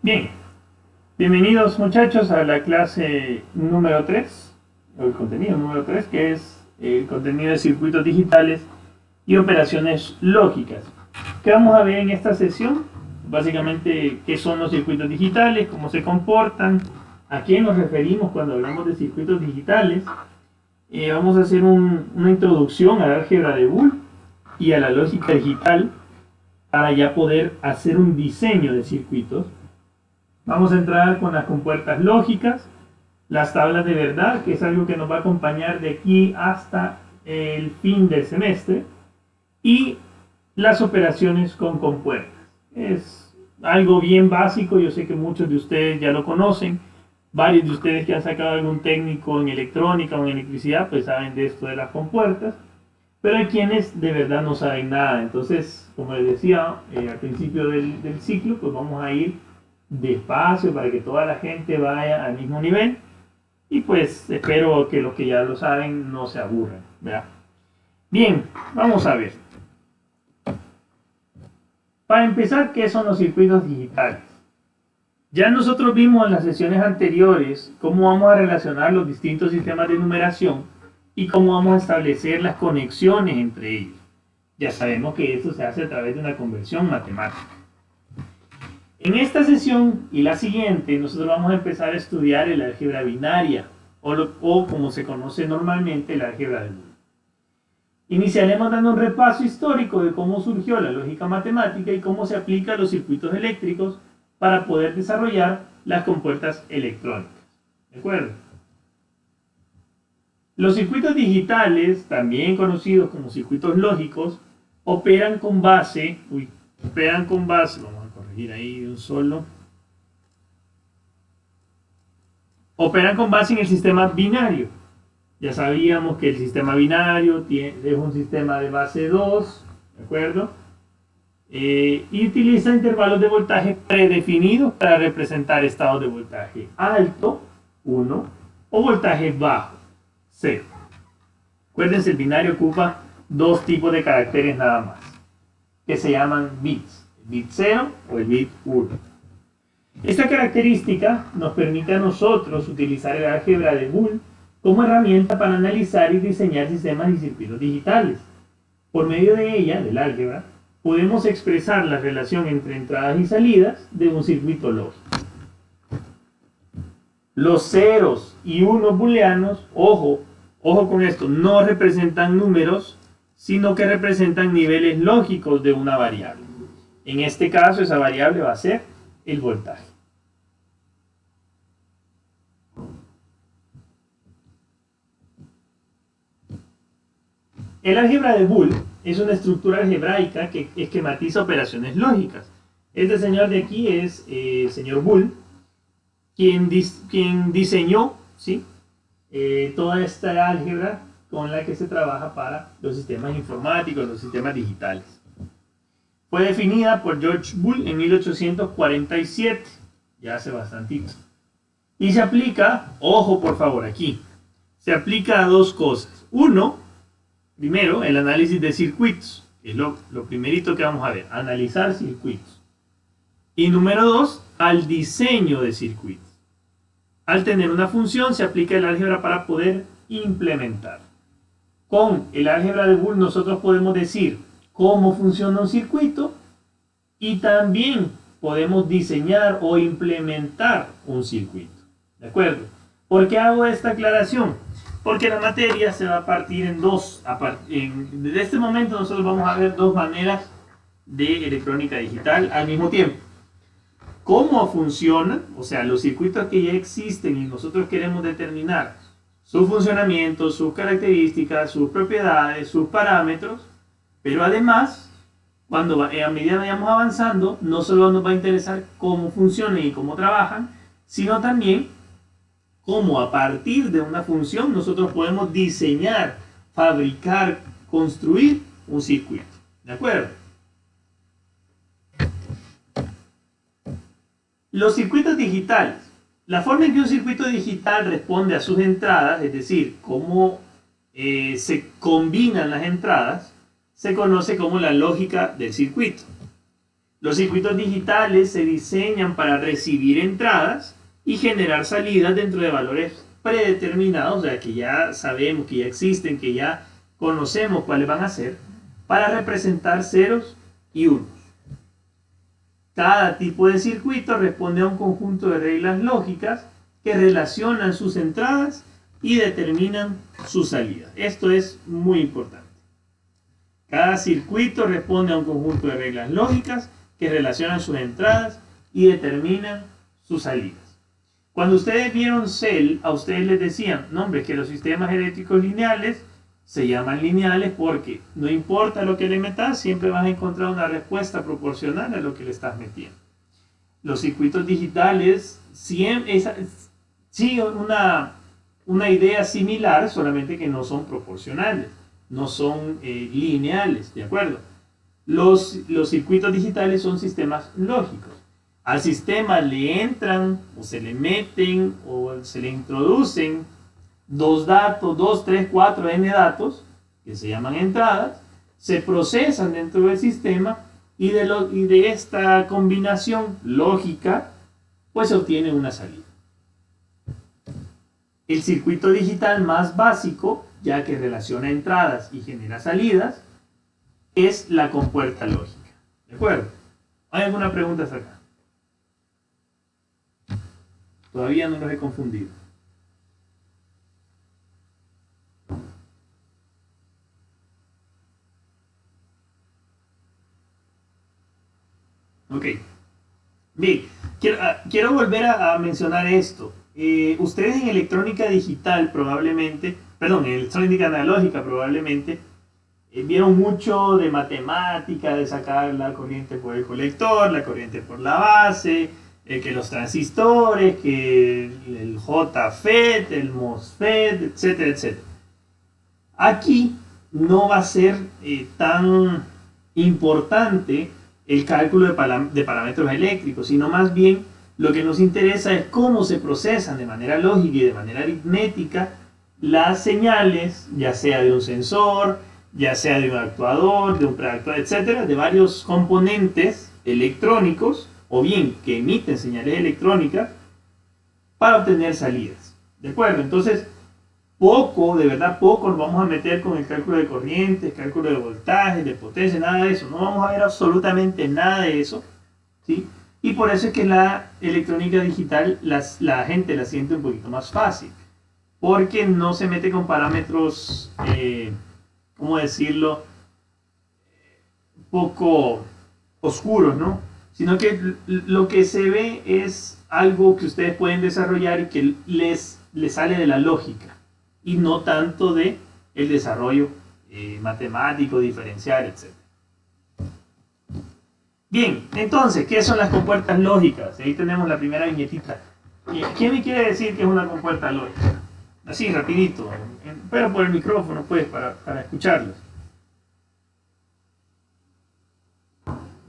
Bien, bienvenidos muchachos a la clase número 3, o el contenido número 3, que es el contenido de circuitos digitales y operaciones lógicas. ¿Qué vamos a ver en esta sesión? Básicamente, qué son los circuitos digitales, cómo se comportan, a qué nos referimos cuando hablamos de circuitos digitales. Vamos a hacer una introducción al álgebra de Boole y a la lógica digital para ya poder hacer un diseño de circuitos. Vamos a entrar con las compuertas lógicas, las tablas de verdad, que es algo que nos va a acompañar de aquí hasta el fin del semestre, y las operaciones con compuertas. Es algo bien básico, yo sé que muchos de ustedes ya lo conocen, varios de ustedes que han sacado algún técnico en electrónica o en electricidad, pues saben de esto de las compuertas, pero hay quienes de verdad no saben nada. Entonces, como les decía al principio del ciclo, pues vamos a ir despacio para que toda la gente vaya al mismo nivel, y pues espero que los que ya lo saben no se aburran, ¿verdad? Bien, vamos a ver. Para empezar, ¿qué son los circuitos digitales? Ya nosotros vimos en las sesiones anteriores cómo vamos a relacionar los distintos sistemas de numeración y cómo vamos a establecer las conexiones entre ellos. Ya sabemos que eso se hace a través de una conversión matemática. En esta sesión y la siguiente, nosotros vamos a empezar a estudiar el álgebra binaria, o como se conoce normalmente, el álgebra de Boole. Iniciaremos dando un repaso histórico de cómo surgió la lógica matemática y cómo se aplica a los circuitos eléctricos para poder desarrollar las compuertas electrónicas. ¿De acuerdo? Los circuitos digitales, también conocidos como circuitos lógicos, operan con base, vamos a corregir ahí de un solo, operan con base en el sistema binario. Ya sabíamos que el sistema binario es un sistema de base 2, ¿de acuerdo? Y utiliza intervalos de voltaje predefinidos para representar estados de voltaje alto, 1, o voltaje bajo, 0. Acuérdense, el binario ocupa dos tipos de caracteres nada más, que se llaman bits, el bit 0 o el bit 1. Esta característica nos permite a nosotros utilizar el álgebra de Boole como herramienta para analizar y diseñar sistemas y circuitos digitales. Por medio de ella, del álgebra, podemos expresar la relación entre entradas y salidas de un circuito lógico. Los ceros y unos booleanos, ojo con esto, no representan números, sino que representan niveles lógicos de una variable. En este caso, esa variable va a ser el voltaje. El álgebra de Boole es una estructura algebraica que esquematiza operaciones lógicas. Este señor de aquí es el señor Boole, quien diseñó, ¿sí?, toda esta álgebra con la que se trabaja para los sistemas informáticos, los sistemas digitales. Fue definida por George Boole en 1847, ya hace bastantito. Y se aplica, ojo por favor aquí, se aplica a dos cosas. Primero, el análisis de circuitos, que es lo primerito que vamos a ver, analizar circuitos. Y número 2, al diseño de circuitos. Al tener una función, se aplica el álgebra para poder implementar. Con el álgebra de Boole nosotros podemos decir cómo funciona un circuito y también podemos diseñar o implementar un circuito. ¿De acuerdo? ¿Por qué hago esta aclaración? Porque la materia se va a partir en dos. Desde este momento nosotros vamos a ver dos maneras de electrónica digital al mismo tiempo. Cómo funcionan, o sea, los circuitos que ya existen y nosotros queremos determinar su funcionamiento, sus características, sus propiedades, sus parámetros, pero además, a medida que vayamos avanzando, no solo nos va a interesar cómo funcionan y cómo trabajan, sino también cómo a partir de una función nosotros podemos diseñar, fabricar, construir un circuito. ¿De acuerdo? Los circuitos digitales. La forma en que un circuito digital responde a sus entradas, es decir, cómo se combinan las entradas, se conoce como la lógica del circuito. Los circuitos digitales se diseñan para recibir entradas y generar salidas dentro de valores predeterminados, o sea, que ya sabemos, que ya existen, que ya conocemos cuáles van a ser, para representar ceros y unos. Cada tipo de circuito responde a un conjunto de reglas lógicas que relacionan sus entradas y determinan sus salidas. Esto es muy importante. Cada circuito responde a un conjunto de reglas lógicas que relacionan sus entradas y determinan sus salidas. Cuando ustedes vieron Cell, a ustedes les decían, no hombre, que los sistemas eléctricos lineales se llaman lineales porque no importa lo que le metas, siempre vas a encontrar una respuesta proporcional a lo que le estás metiendo. Los circuitos digitales siguen una idea similar, solamente que no son proporcionales, no son lineales, ¿de acuerdo? Los circuitos digitales son sistemas lógicos. Al sistema le entran o se le meten o se le introducen dos datos, 2, 3, 4, n datos, que se llaman entradas, se procesan dentro del sistema y de esta combinación lógica, pues se obtiene una salida. El circuito digital más básico, ya que relaciona entradas y genera salidas, es la compuerta lógica. ¿De acuerdo? ¿Hay alguna pregunta hasta acá? Todavía no los he confundido. Ok. Bien, quiero volver a mencionar esto. Ustedes en electrónica digital probablemente, perdón, en electrónica analógica probablemente, vieron mucho de matemática, de sacar la corriente por el colector, la corriente por la base, que los transistores, que el JFET, el MOSFET, etcétera, etcétera. Aquí no va a ser tan importante el cálculo de parámetros eléctricos, sino más bien lo que nos interesa es cómo se procesan de manera lógica y de manera aritmética las señales, ya sea de un sensor, ya sea de un actuador, de un preactuador, etcétera, de varios componentes electrónicos o bien que emiten señales electrónicas para obtener salidas. ¿De acuerdo? Entonces, de verdad poco nos vamos a meter con el cálculo de corrientes, cálculo de voltaje, de potencia, nada de eso. No vamos a ver absolutamente nada de eso, ¿sí? Y por eso es que la electrónica digital la gente la siente un poquito más fácil, porque no se mete con parámetros, ¿cómo decirlo? Poco oscuros, ¿no? Sino que lo que se ve es algo que ustedes pueden desarrollar y que les sale de la lógica y no tanto de el desarrollo matemático, diferencial, etc. Bien, entonces, ¿qué son las compuertas lógicas? Ahí tenemos la primera viñetita. ¿Quién me quiere decir que es una compuerta lógica? Así, rapidito, pero por el micrófono, pues, para escucharlos.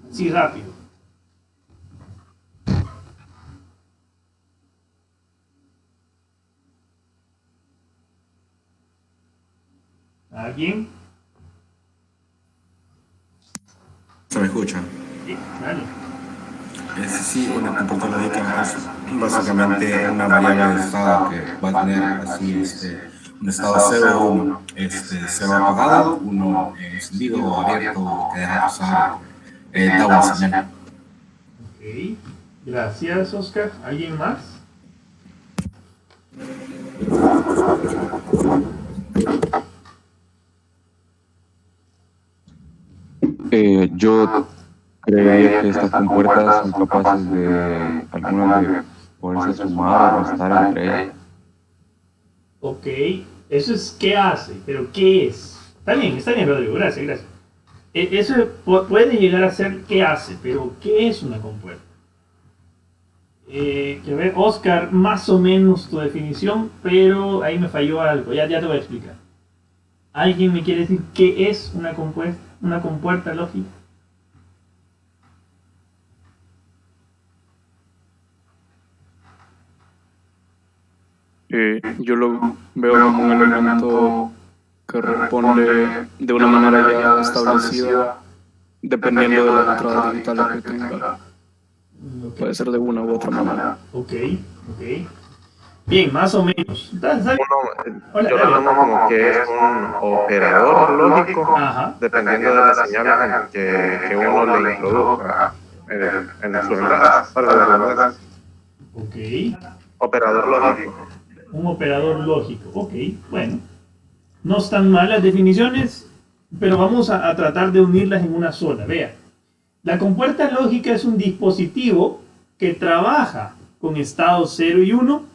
Sí, rápido. ¿Alguien? ¿Se me escucha? Sí, dale. Sí, una compuerta lógica es básicamente una variable de estado que va a tener así un estado 0 o 1. 0 apagado, 1 encendido o abierto que deja pasar, da una señal. Ok, gracias Oscar. ¿Alguien más? Yo creería que estas compuertas son capaces de, algunas de poderse sumar o restar entre ellas. Ok, eso es qué hace, pero ¿qué es? Está bien Rodrigo, gracias, gracias. Eso puede llegar a ser qué hace, pero ¿qué es una compuerta? Quiero ver, Oscar, más o menos tu definición, pero ahí me falló algo, ya te voy a explicar. ¿Alguien me quiere decir qué es una compuerta lógica? Yo lo veo como un elemento que responde de una manera ya establecida dependiendo de las entradas digitales que tenga. Puede ser de una u otra manera. Ok, ok. Bien, más o menos. ¿Sabes? Hola, Yo dale. lo tomo como que es un operador lógico, Ajá. dependiendo de las señales que uno le introduzca en su entrada, para la redundancia. Ok. Operador lógico. Un operador lógico. Ok, bueno. No están mal las definiciones, pero vamos a tratar de unirlas en una sola. Vea, la compuerta lógica es un dispositivo que trabaja con estados 0 y 1,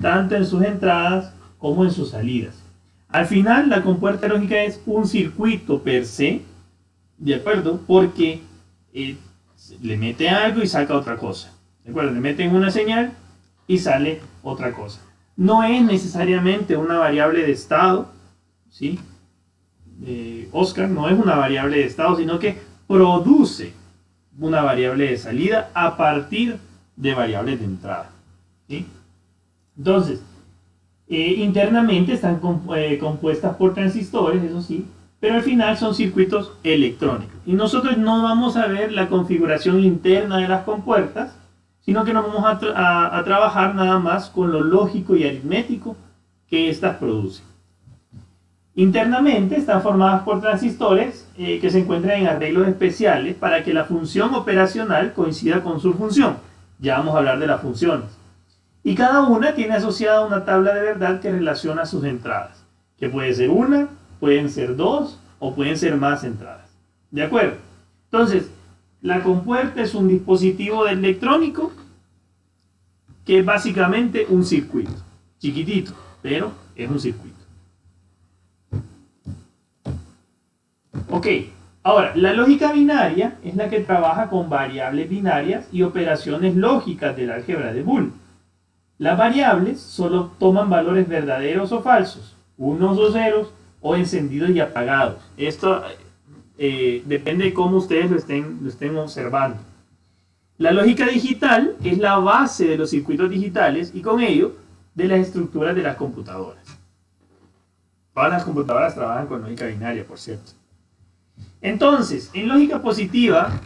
tanto en sus entradas como en sus salidas. Al final, la compuerta lógica es un circuito per se, ¿de acuerdo? Porque le mete algo y saca otra cosa. ¿De acuerdo? Le meten una señal y sale otra cosa. No es necesariamente una variable de estado, ¿sí? Oscar no es una variable de estado, sino que produce una variable de salida a partir de variables de entrada, ¿sí? Entonces, internamente están compuestas por transistores, eso sí, pero al final son circuitos electrónicos. Y nosotros no vamos a ver la configuración interna de las compuertas, sino que nos vamos a trabajar nada más con lo lógico y aritmético que éstas producen. Internamente están formadas por transistores que se encuentran en arreglos especiales para que la función operacional coincida con su función. Ya vamos a hablar de las funciones. Y cada una tiene asociada una tabla de verdad que relaciona sus entradas, que puede ser una, pueden ser dos o pueden ser más entradas. ¿De acuerdo? Entonces, la compuerta es un dispositivo electrónico que es básicamente un circuito. Chiquitito, pero es un circuito. Ok, ahora, la lógica binaria es la que trabaja con variables binarias y operaciones lógicas del álgebra de Boole. Las variables solo toman valores verdaderos o falsos, unos o ceros, o encendidos y apagados. Esto depende de cómo ustedes lo estén observando. La lógica digital es la base de los circuitos digitales y con ello de las estructuras de las computadoras. Todas las computadoras trabajan con lógica binaria, por cierto. Entonces, en lógica positiva,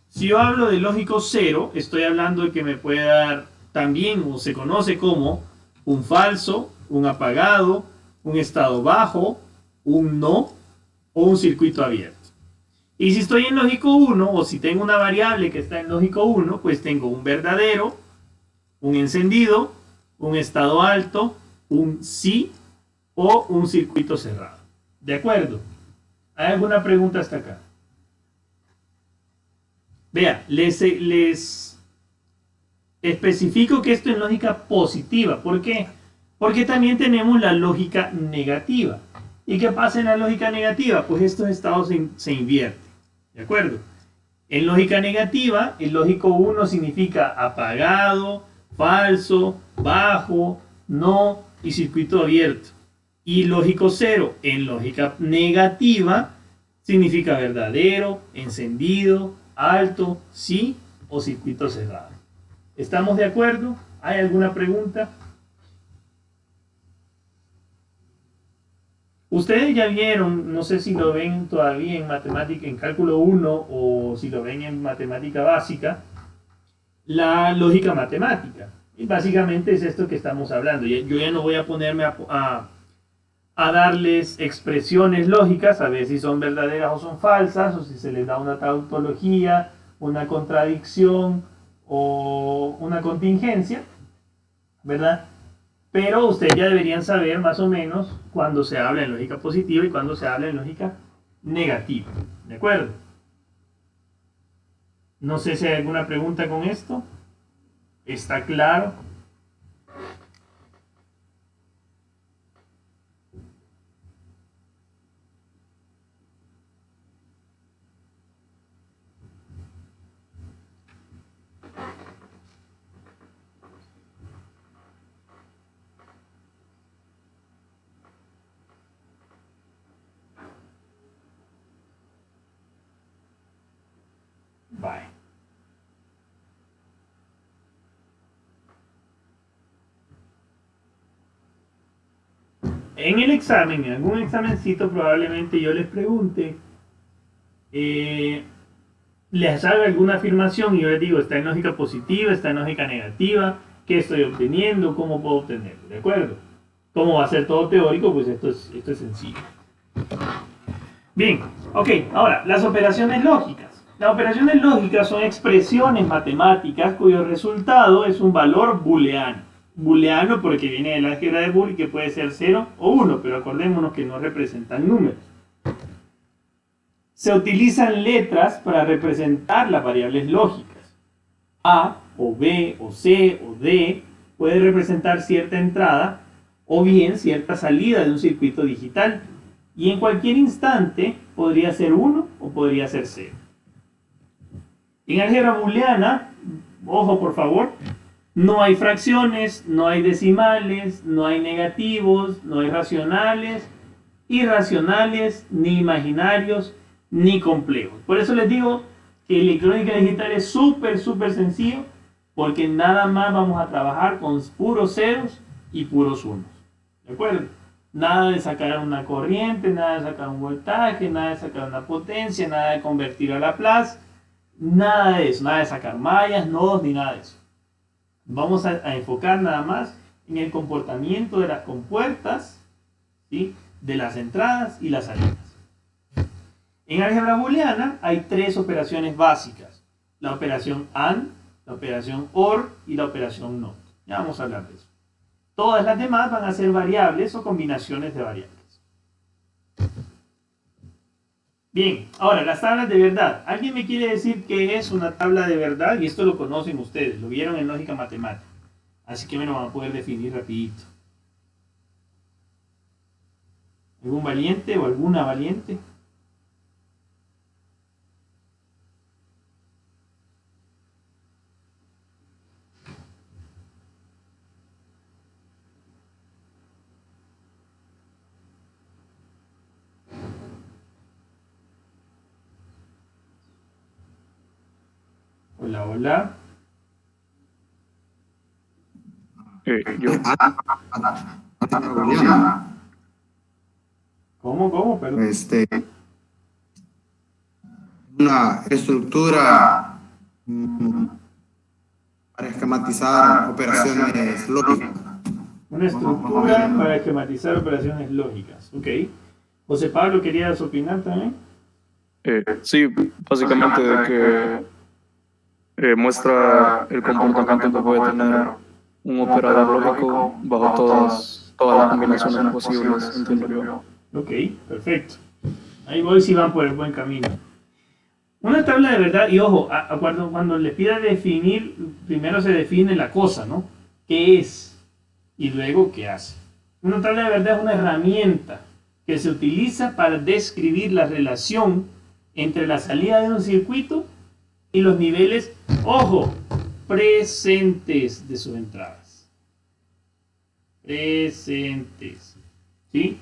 si yo hablo de lógico cero, estoy hablando de que me puede dar también, o se conoce como, un falso, un apagado, un estado bajo, un no o un circuito abierto. Y si estoy en lógico 1, o si tengo una variable que está en lógico 1, pues tengo un verdadero, un encendido, un estado alto, un sí o un circuito cerrado. ¿De acuerdo? ¿Hay alguna pregunta hasta acá? Vea, les especifico que esto es lógica positiva. ¿Por qué? Porque también tenemos la lógica negativa. ¿Y qué pasa en la lógica negativa? Pues estos estados se invierten. ¿De acuerdo? En lógica negativa, el lógico 1 significa apagado, falso, bajo, no y circuito abierto. Y lógico 0 en lógica negativa significa verdadero, encendido, alto, sí o circuito cerrado. ¿Estamos de acuerdo? ¿Hay alguna pregunta? Ustedes ya vieron, no sé si lo ven todavía en matemática, en cálculo 1 o si lo ven en matemática básica, la lógica matemática. Y básicamente es esto que estamos hablando. Yo ya no voy a ponerme a darles expresiones lógicas, a ver si son verdaderas o son falsas, o si se les da una tautología, una contradicción o una contingencia, ¿verdad? Pero ustedes ya deberían saber más o menos cuando se habla en lógica positiva y cuando se habla en lógica negativa, ¿de acuerdo? No sé si hay alguna pregunta con esto. ¿Está claro? Bye. En el examen, en algún examencito, probablemente yo les pregunte les haga alguna afirmación y yo les digo, está en lógica positiva, está en lógica negativa, qué estoy obteniendo, cómo puedo obtenerlo, ¿de acuerdo? Como va a ser todo teórico, pues esto es sencillo. Bien, ok, ahora, las operaciones lógicas. Las operaciones lógicas son expresiones matemáticas cuyo resultado es un valor booleano. Booleano porque viene del álgebra de Boole y que puede ser 0 o 1, pero acordémonos que no representan números. Se utilizan letras para representar las variables lógicas. A, o B, o C, o D puede representar cierta entrada o bien cierta salida de un circuito digital. Y en cualquier instante podría ser 1 o podría ser 0. En álgebra booleana, ojo por favor, no hay fracciones, no hay decimales, no hay negativos, no hay racionales, irracionales, ni imaginarios, ni complejos. Por eso les digo que electrónica digital es súper sencillo, porque nada más vamos a trabajar con puros ceros y puros unos. ¿De acuerdo? Nada de sacar una corriente, nada de sacar un voltaje, nada de sacar una potencia, nada de convertir a Laplace, nada de eso, nada de sacar mallas, nodos, ni nada de eso. Vamos a enfocar nada más en el comportamiento de las compuertas, ¿sí? De las entradas y las salidas. En álgebra booleana hay 3 operaciones básicas: la operación AND, la operación OR y la operación NOT. Ya vamos a hablar de eso. Todas las demás van a ser variables o combinaciones de variables. Bien, ahora las tablas de verdad. ¿Alguien me quiere decir qué es una tabla de verdad? Y esto lo conocen ustedes, lo vieron en lógica matemática. Así que me lo van a poder definir rapidito. ¿Algún valiente o alguna valiente? Hola, hola. Yo. ¿Cómo? Perdón. Una estructura para esquematizar operaciones lógicas. Una estructura para esquematizar operaciones lógicas. Ok. José Pablo, ¿querías opinar también? Sí, básicamente de que muestra el comportamiento que puede tener un operador lógico bajo todas las combinaciones posibles, entiendo yo. Ok, perfecto. Ahí voy si van por el buen camino. Una tabla de verdad, y ojo, cuando les pida definir, primero se define la cosa, ¿no? ¿Qué es? Y luego, ¿qué hace? Una tabla de verdad es una herramienta que se utiliza para describir la relación entre la salida de un circuito y los niveles, ojo, presentes de sus entradas. Presentes. ¿Sí?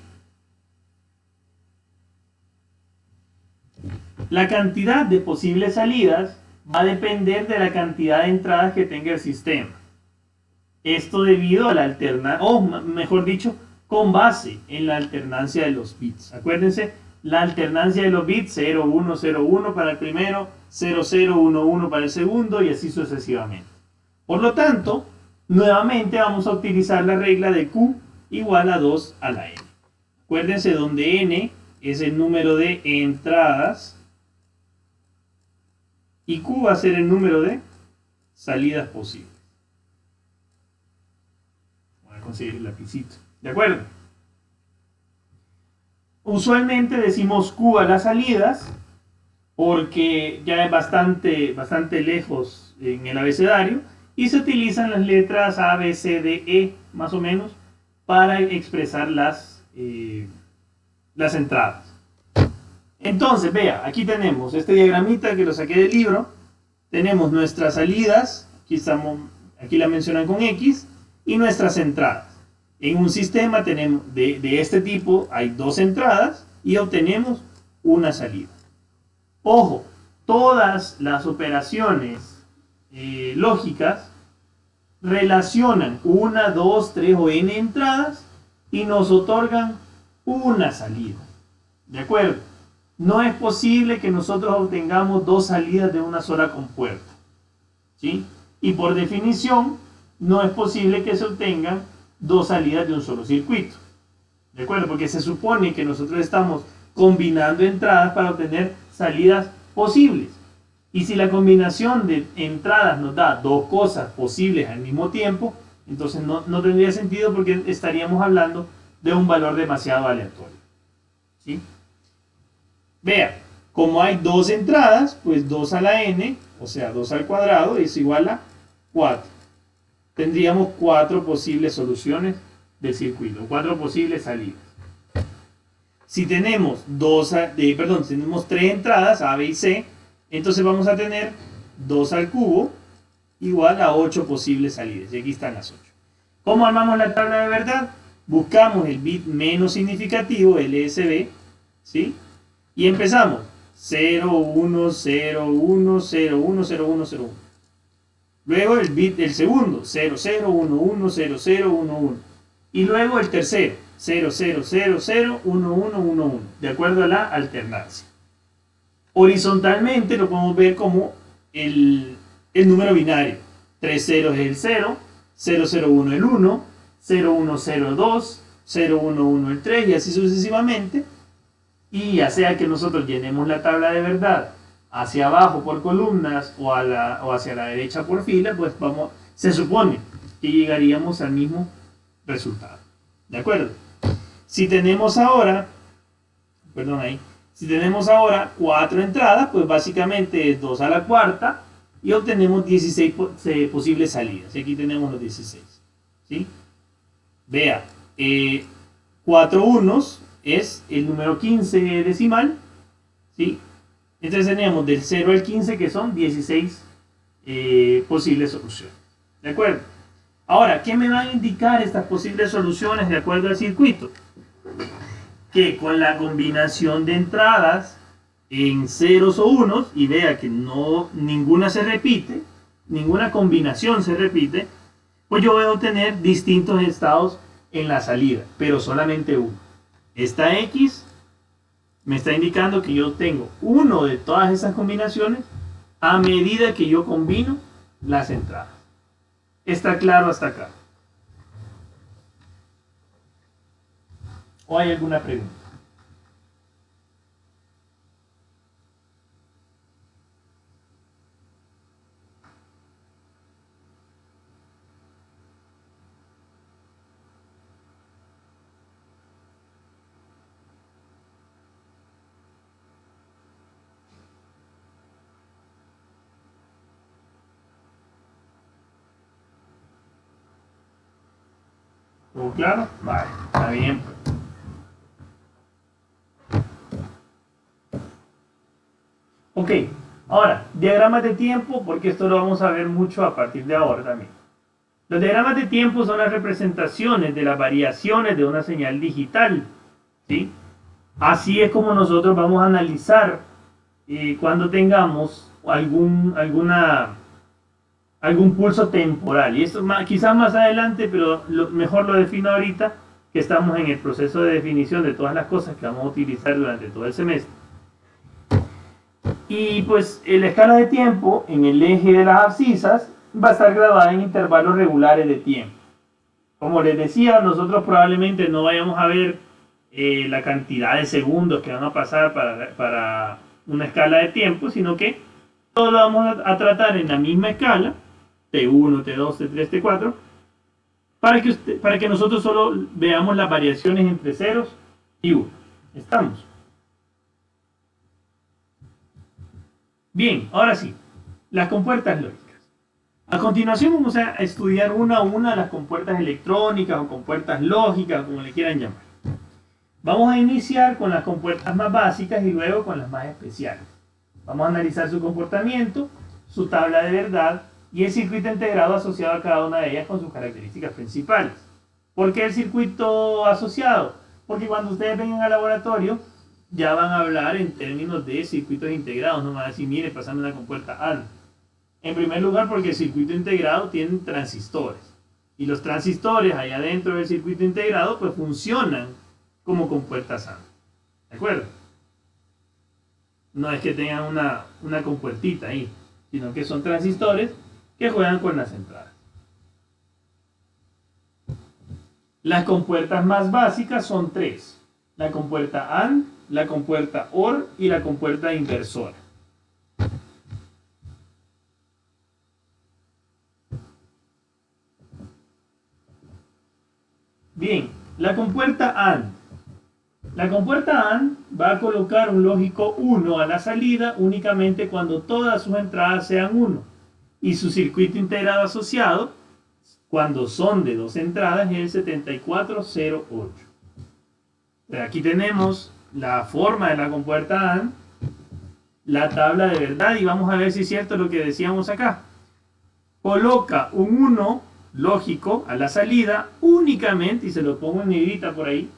La cantidad de posibles salidas va a depender de la cantidad de entradas que tenga el sistema. Esto debido a la alternancia, o mejor dicho, con base en la alternancia de los bits. Acuérdense, la alternancia de los bits 0, 1, 0, 1 para el primero, 0, 0, 1, 1 para el segundo y así sucesivamente. Por lo tanto, nuevamente vamos a utilizar la regla de Q igual a 2 a la n. Acuérdense donde n es el número de entradas y Q va a ser el número de salidas posibles. Voy a conseguir el lapicito. ¿De acuerdo? Usualmente decimos Q a las salidas porque ya es bastante lejos en el abecedario y se utilizan las letras A, B, C, D, E más o menos para expresar las entradas. Entonces, vea, aquí tenemos este diagramita que lo saqué del libro. Tenemos nuestras salidas, aquí la mencionan con X, y nuestras entradas. En un sistema tenemos de este tipo hay 2 entradas y obtenemos una salida. Ojo, todas las operaciones lógicas relacionan 1, 2, 3 o n entradas y nos otorgan una salida. ¿De acuerdo? no es posible que nosotros obtengamos dos salidas de una sola compuerta, ¿sí? Y por definición, no es posible que se obtengan dos salidas de un solo circuito, ¿de acuerdo? Porque se supone que nosotros estamos combinando entradas para obtener salidas posibles. Y si la combinación de entradas nos da dos cosas posibles al mismo tiempo, entonces no tendría sentido porque estaríamos hablando de un valor demasiado aleatorio, ¿sí? Vea, como hay dos entradas, pues 2 a la n, o sea, 2 al cuadrado, es igual a 4. Tendríamos 4 posibles soluciones del circuito, 4 posibles salidas. Si tenemos tenemos 3 entradas, A, B y C, entonces vamos a tener 2 al cubo igual a 8 posibles salidas. Y aquí están las 8. ¿Cómo armamos la tabla de verdad? Buscamos el bit menos significativo, LSB, ¿sí? Y empezamos 0, 1, 0, 1, 0, 1, 0, 1, 0, 1. Luego el bit del segundo, 0, 0, 1, 1, 0, 0, 1, 1. Y luego el tercero, 0, 0, 0, 0, 1, 1, 1, 1, de acuerdo a la alternancia. Horizontalmente lo podemos ver como el número binario. 3 ceros es el 0, 0, 0, 1 el 1, 0, 1, 0, 2, 0, 1, 1 el 3 y así sucesivamente. Y ya sea que nosotros llenemos la tabla de verdad hacia abajo por columnas o hacia la derecha por fila, pues se supone que llegaríamos al mismo resultado. ¿De acuerdo? Si tenemos ahora, si tenemos ahora 4 entradas, pues básicamente es 2 a la cuarta y obtenemos 16 posibles salidas. Y aquí tenemos los 16. ¿Sí? Vea, 4 unos es el número 15 decimal, ¿sí? Entonces tenemos del 0 al 15 que son 16 posibles soluciones. ¿De acuerdo? Ahora, ¿qué me van a indicar estas posibles soluciones de acuerdo al circuito? Que con la combinación de entradas en ceros o unos, y vea que ninguna se repite, ninguna combinación se repite, pues yo voy a obtener distintos estados en la salida, pero solamente uno. Esta X me está indicando que yo tengo uno de todas esas combinaciones a medida que yo combino las entradas. ¿Está claro hasta acá? ¿O hay alguna pregunta? ¿Todo claro? Vale, está bien. Ok, ahora, diagramas de tiempo, porque esto lo vamos a ver mucho a partir de ahora también. Los diagramas de tiempo son las representaciones de las variaciones de una señal digital, ¿sí? Así es como nosotros vamos a analizar cuando tengamos algún pulso temporal. Y esto quizás más adelante, pero mejor lo defino ahorita, que estamos en el proceso de definición de todas las cosas que vamos a utilizar durante todo el semestre. Y pues la escala de tiempo en el eje de las abscisas va a estar grabada en intervalos regulares de tiempo. Como les decía, nosotros probablemente no vayamos a ver la cantidad de segundos que van a pasar para una escala de tiempo, sino que todo lo vamos a tratar en la misma escala, T1, T2, T3, T4, para que nosotros solo veamos las variaciones entre ceros y 1. ¿Estamos? Bien, ahora sí, las compuertas lógicas. A continuación vamos a estudiar una a una las compuertas electrónicas o compuertas lógicas, como le quieran llamar. Vamos a iniciar con las compuertas más básicas y luego con las más especiales. Vamos a analizar su comportamiento, su tabla de verdad y el circuito integrado asociado a cada una de ellas con sus características principales. ¿Por qué el circuito asociado? Porque cuando ustedes vengan al laboratorio ya van a hablar en términos de circuitos integrados, no van a decir, mire, pasame una compuerta AND. En primer lugar porque el circuito integrado tiene transistores y los transistores allá dentro del circuito integrado pues funcionan como compuertas AND. ¿De acuerdo? No es que tengan una compuertita ahí, sino que son transistores que juegan con las entradas. Las compuertas más básicas son tres: la compuerta AND, la compuerta OR y la compuerta inversora. Bien, la compuerta AND. La compuerta AND va a colocar un lógico 1 a la salida únicamente cuando todas sus entradas sean 1. Y su circuito integrado asociado, cuando son de dos entradas, es el 7408. Aquí tenemos la forma de la compuerta AND, la tabla de verdad, y vamos a ver si es cierto lo que decíamos acá. Coloca un 1 lógico a la salida únicamente, y se lo pongo en negrita por ahí,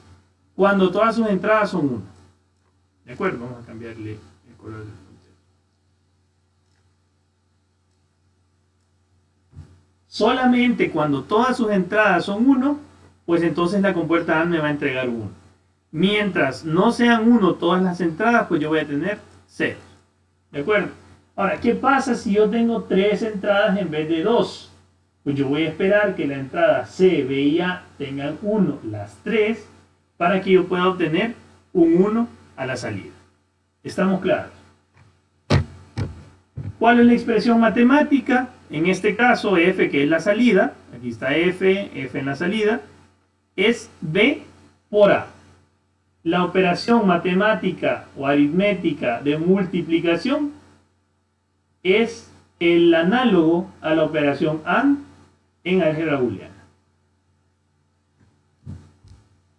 cuando todas sus entradas son 1. ¿De acuerdo? Vamos a cambiarle el color del puntero. Solamente cuando todas sus entradas son 1, pues entonces la compuerta AND me va a entregar 1. Mientras no sean 1 todas las entradas, pues yo voy a tener 0. ¿De acuerdo? Ahora, ¿qué pasa si yo tengo 3 entradas en vez de 2? Pues yo voy a esperar que la entrada C, B y A tengan 1 las 3 para que yo pueda obtener un 1 a la salida. ¿Estamos claros? ¿Cuál es la expresión matemática? En este caso, F, que es la salida, aquí está F en la salida, es B por A. La operación matemática o aritmética de multiplicación es el análogo a la operación AND en álgebra booleana.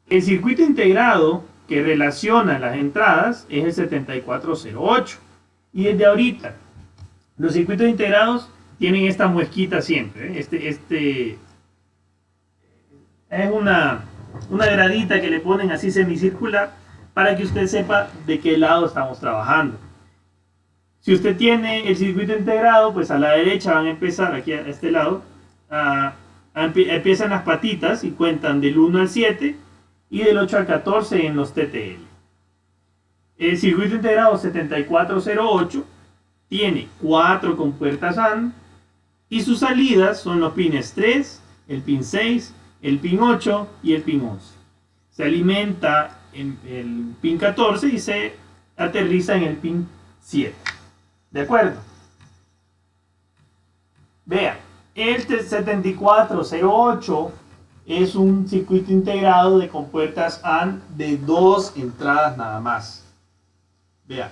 El circuito integrado que relaciona las entradas es el 7408. Y desde ahorita, los circuitos integrados tienen esta muesquita siempre. Es una gradita que le ponen así semicircular para que usted sepa de qué lado estamos trabajando. Si usted tiene el circuito integrado, pues a la derecha van a empezar, aquí a este lado, empiezan las patitas y cuentan del 1 al 7 y del 8 al 14 en los TTL. El circuito integrado 7408 tiene 4 compuertas AND y sus salidas son los pines 3, el pin 6, el pin 8 y el pin 11. Se alimenta en el pin 14 y se aterriza en el pin 7. ¿De acuerdo? Vean, el 7408 es un circuito integrado de compuertas AND de 2 entradas nada más. Vean,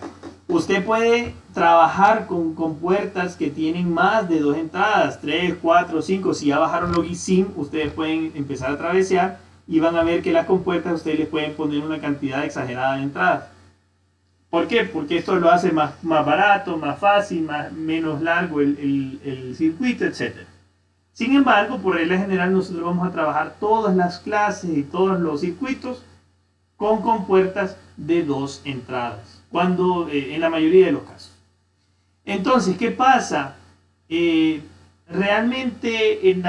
usted puede trabajar con compuertas que tienen más de 2 entradas, 3, 4, 5. Si ya bajaron Logisim, ustedes pueden empezar a travesear y van a ver que las compuertas ustedes les pueden poner una cantidad exagerada de entradas. ¿Por qué? Porque esto lo hace más barato, más fácil, menos largo el circuito, etc. Sin embargo, por regla general, nosotros vamos a trabajar todas las clases y todos los circuitos con compuertas de 2 entradas, en la mayoría de los casos. Entonces, ¿qué pasa? Realmente,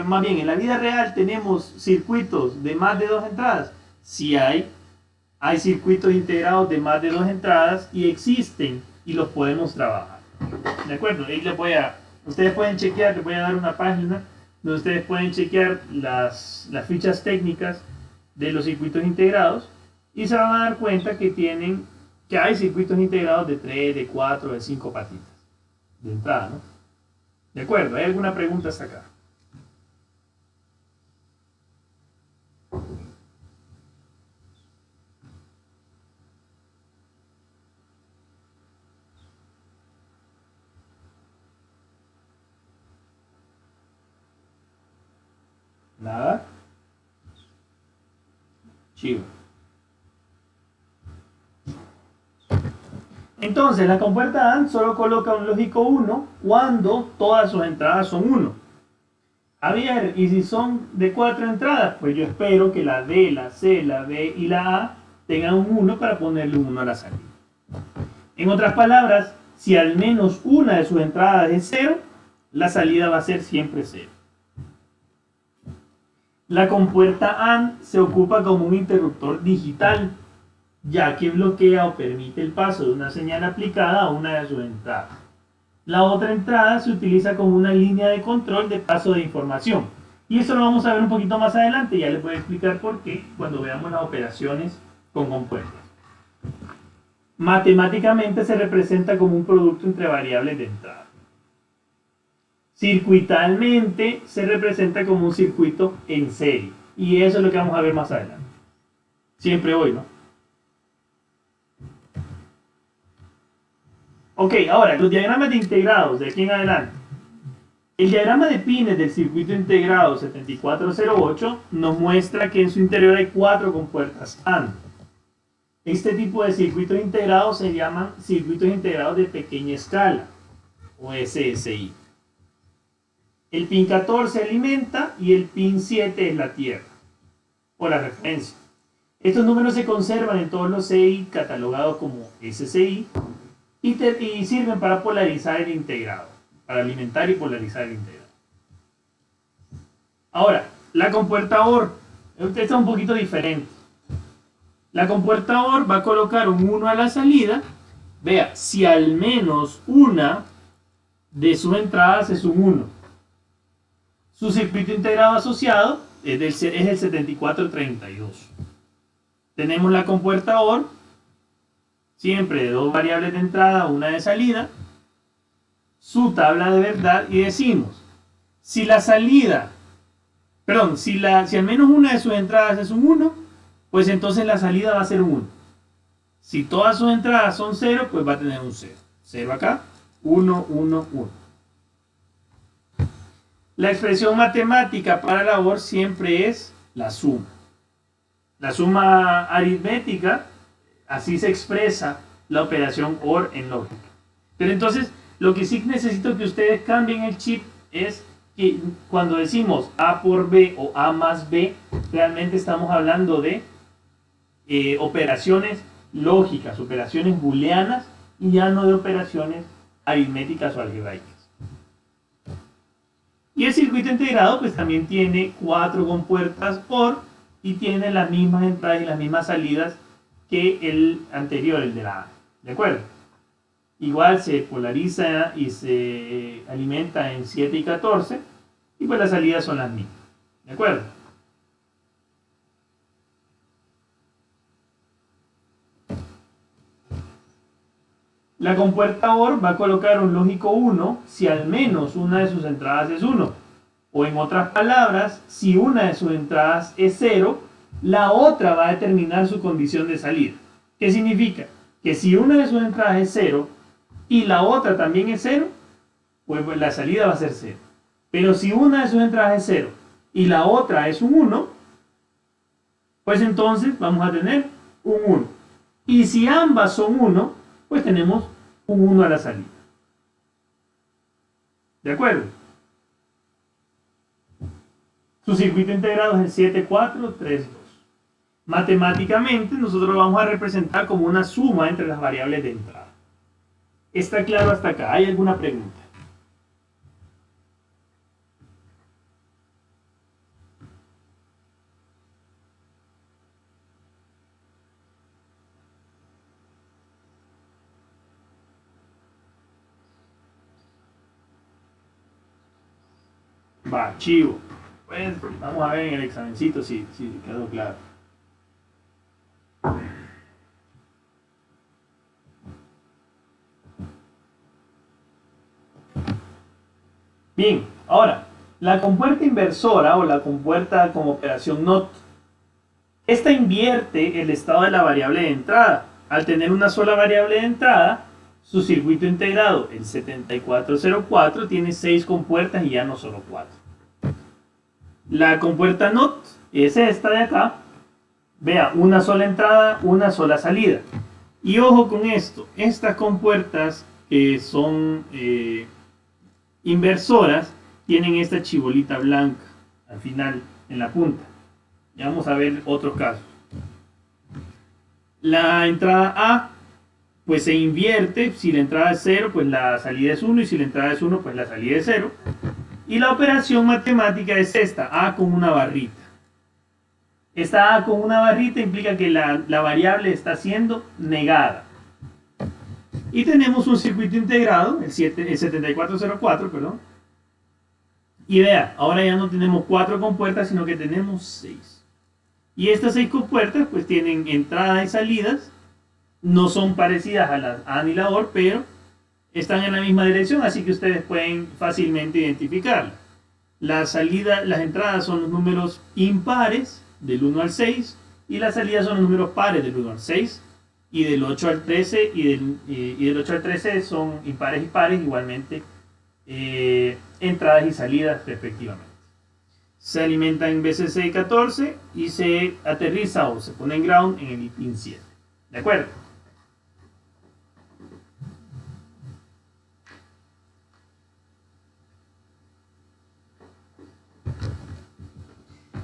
más bien en la vida real, tenemos circuitos de más de 2 entradas. Sí hay circuitos integrados de más de 2 entradas y existen y los podemos trabajar. ¿De acuerdo? Ahí ustedes pueden chequear, les voy a dar una página donde ustedes pueden chequear las fichas técnicas de los circuitos integrados y se van a dar cuenta que hay circuitos integrados de 3, de 4, de 5 patitas de entrada, ¿no? ¿De acuerdo? ¿Hay alguna pregunta hasta acá? Nada. Chivo. Entonces, la compuerta AND solo coloca un lógico 1 cuando todas sus entradas son 1. A ver, y si son de 4 entradas, pues yo espero que la D, la C, la B y la A tengan un 1 para ponerle un 1 a la salida. En otras palabras, si al menos una de sus entradas es 0, la salida va a ser siempre 0. La compuerta AND se ocupa como un interruptor digital. ya que bloquea o permite el paso de una señal aplicada a una de sus entradas. La otra entrada se utiliza como una línea de control de paso de información. Y eso lo vamos a ver un poquito más adelante, ya les voy a explicar por qué cuando veamos las operaciones con compuertas. Matemáticamente se representa como un producto entre variables de entrada. Circuitalmente se representa como un circuito en serie. Y eso es lo que vamos a ver más adelante. Siempre hoy, ¿no? Ok, ahora, los diagramas de integrados de aquí en adelante. El diagrama de pines del circuito integrado 7408 nos muestra que en su interior hay 4 compuertas AND. Este tipo de circuitos integrados se llaman circuitos integrados de pequeña escala, o SSI. El pin 14 alimenta y el pin 7 es la tierra, o la referencia. Estos números se conservan en todos los CI catalogados como SCI y sirven para polarizar el integrado, para alimentar y polarizar el integrado. Ahora, la compuerta OR, esta es un poquito diferente. La compuerta OR va a colocar un 1 a la salida. Vea, si al menos una de sus entradas es un 1. Su circuito integrado asociado es el 7432. Tenemos la compuerta OR, siempre de 2 variables de entrada, una de salida, su tabla de verdad, y decimos, si la salida, perdón, si al menos una de sus entradas es un 1, pues entonces la salida va a ser un 1. Si todas sus entradas son 0, pues va a tener un 0. 0 acá, 1, 1, 1. La expresión matemática para la OR siempre es la suma. La suma aritmética, así se expresa la operación OR en lógica. Pero entonces, lo que sí necesito que ustedes cambien el chip es que cuando decimos A por B o A más B, realmente estamos hablando de operaciones lógicas, operaciones booleanas, y ya no de operaciones aritméticas o algebraicas. Y el circuito integrado pues también tiene 4 compuertas OR y tiene las mismas entradas y las mismas salidas que el anterior, el de la A. ¿De acuerdo? Igual se polariza y se alimenta en 7 y 14, y pues las salidas son las mismas. ¿De acuerdo? La compuerta OR va a colocar un lógico 1 si al menos una de sus entradas es 1. O en otras palabras, si una de sus entradas es 0, la otra va a determinar su condición de salida. ¿Qué significa? Que si una de sus entradas es 0 y la otra también es 0, pues la salida va a ser 0. Pero si una de sus entradas es 0 y la otra es un 1, pues entonces vamos a tener un 1. Y si ambas son 1, pues tenemos un 1 a la salida. ¿De acuerdo? Su circuito integrado es el 7432. Matemáticamente nosotros lo vamos a representar como una suma entre las variables de entrada. ¿Está claro hasta acá? ¿Hay alguna pregunta? Va, chivo. Pues vamos a ver en el examencito si quedó claro. Bien, ahora, la compuerta inversora o la compuerta con operación NOT, esta invierte el estado de la variable de entrada. Al tener una sola variable de entrada, su circuito integrado, el 7404, tiene 6 compuertas y ya no solo 4. La compuerta NOT es esta de acá. Vea, una sola entrada, una sola salida. Y ojo con esto, estas compuertas que son inversoras tienen esta chibolita blanca al final, en la punta. Ya vamos a ver otros casos. La entrada A pues se invierte. Si la entrada es 0, pues la salida es 1, y si la entrada es 1, pues la salida es 0. Y la operación matemática es esta, A con una barrita. Esta A con una barrita implica que la variable está siendo negada. Y tenemos un circuito integrado, el 7404, perdón. Y vea, ahora ya no tenemos 4 compuertas, sino que tenemos 6. Y estas 6 compuertas pues tienen entradas y salidas. No son parecidas a la AND y la OR, pero están en la misma dirección, así que ustedes pueden fácilmente identificarlas. Las entradas son los números impares, del 1 al 6, y las salidas son los números pares, del 1 al 6, y del 8 al 13, y del 8 al 13 son impares y pares, igualmente entradas y salidas respectivamente. Se alimenta en BCC 14 y se aterriza o se pone en ground en el pin 7. ¿De acuerdo?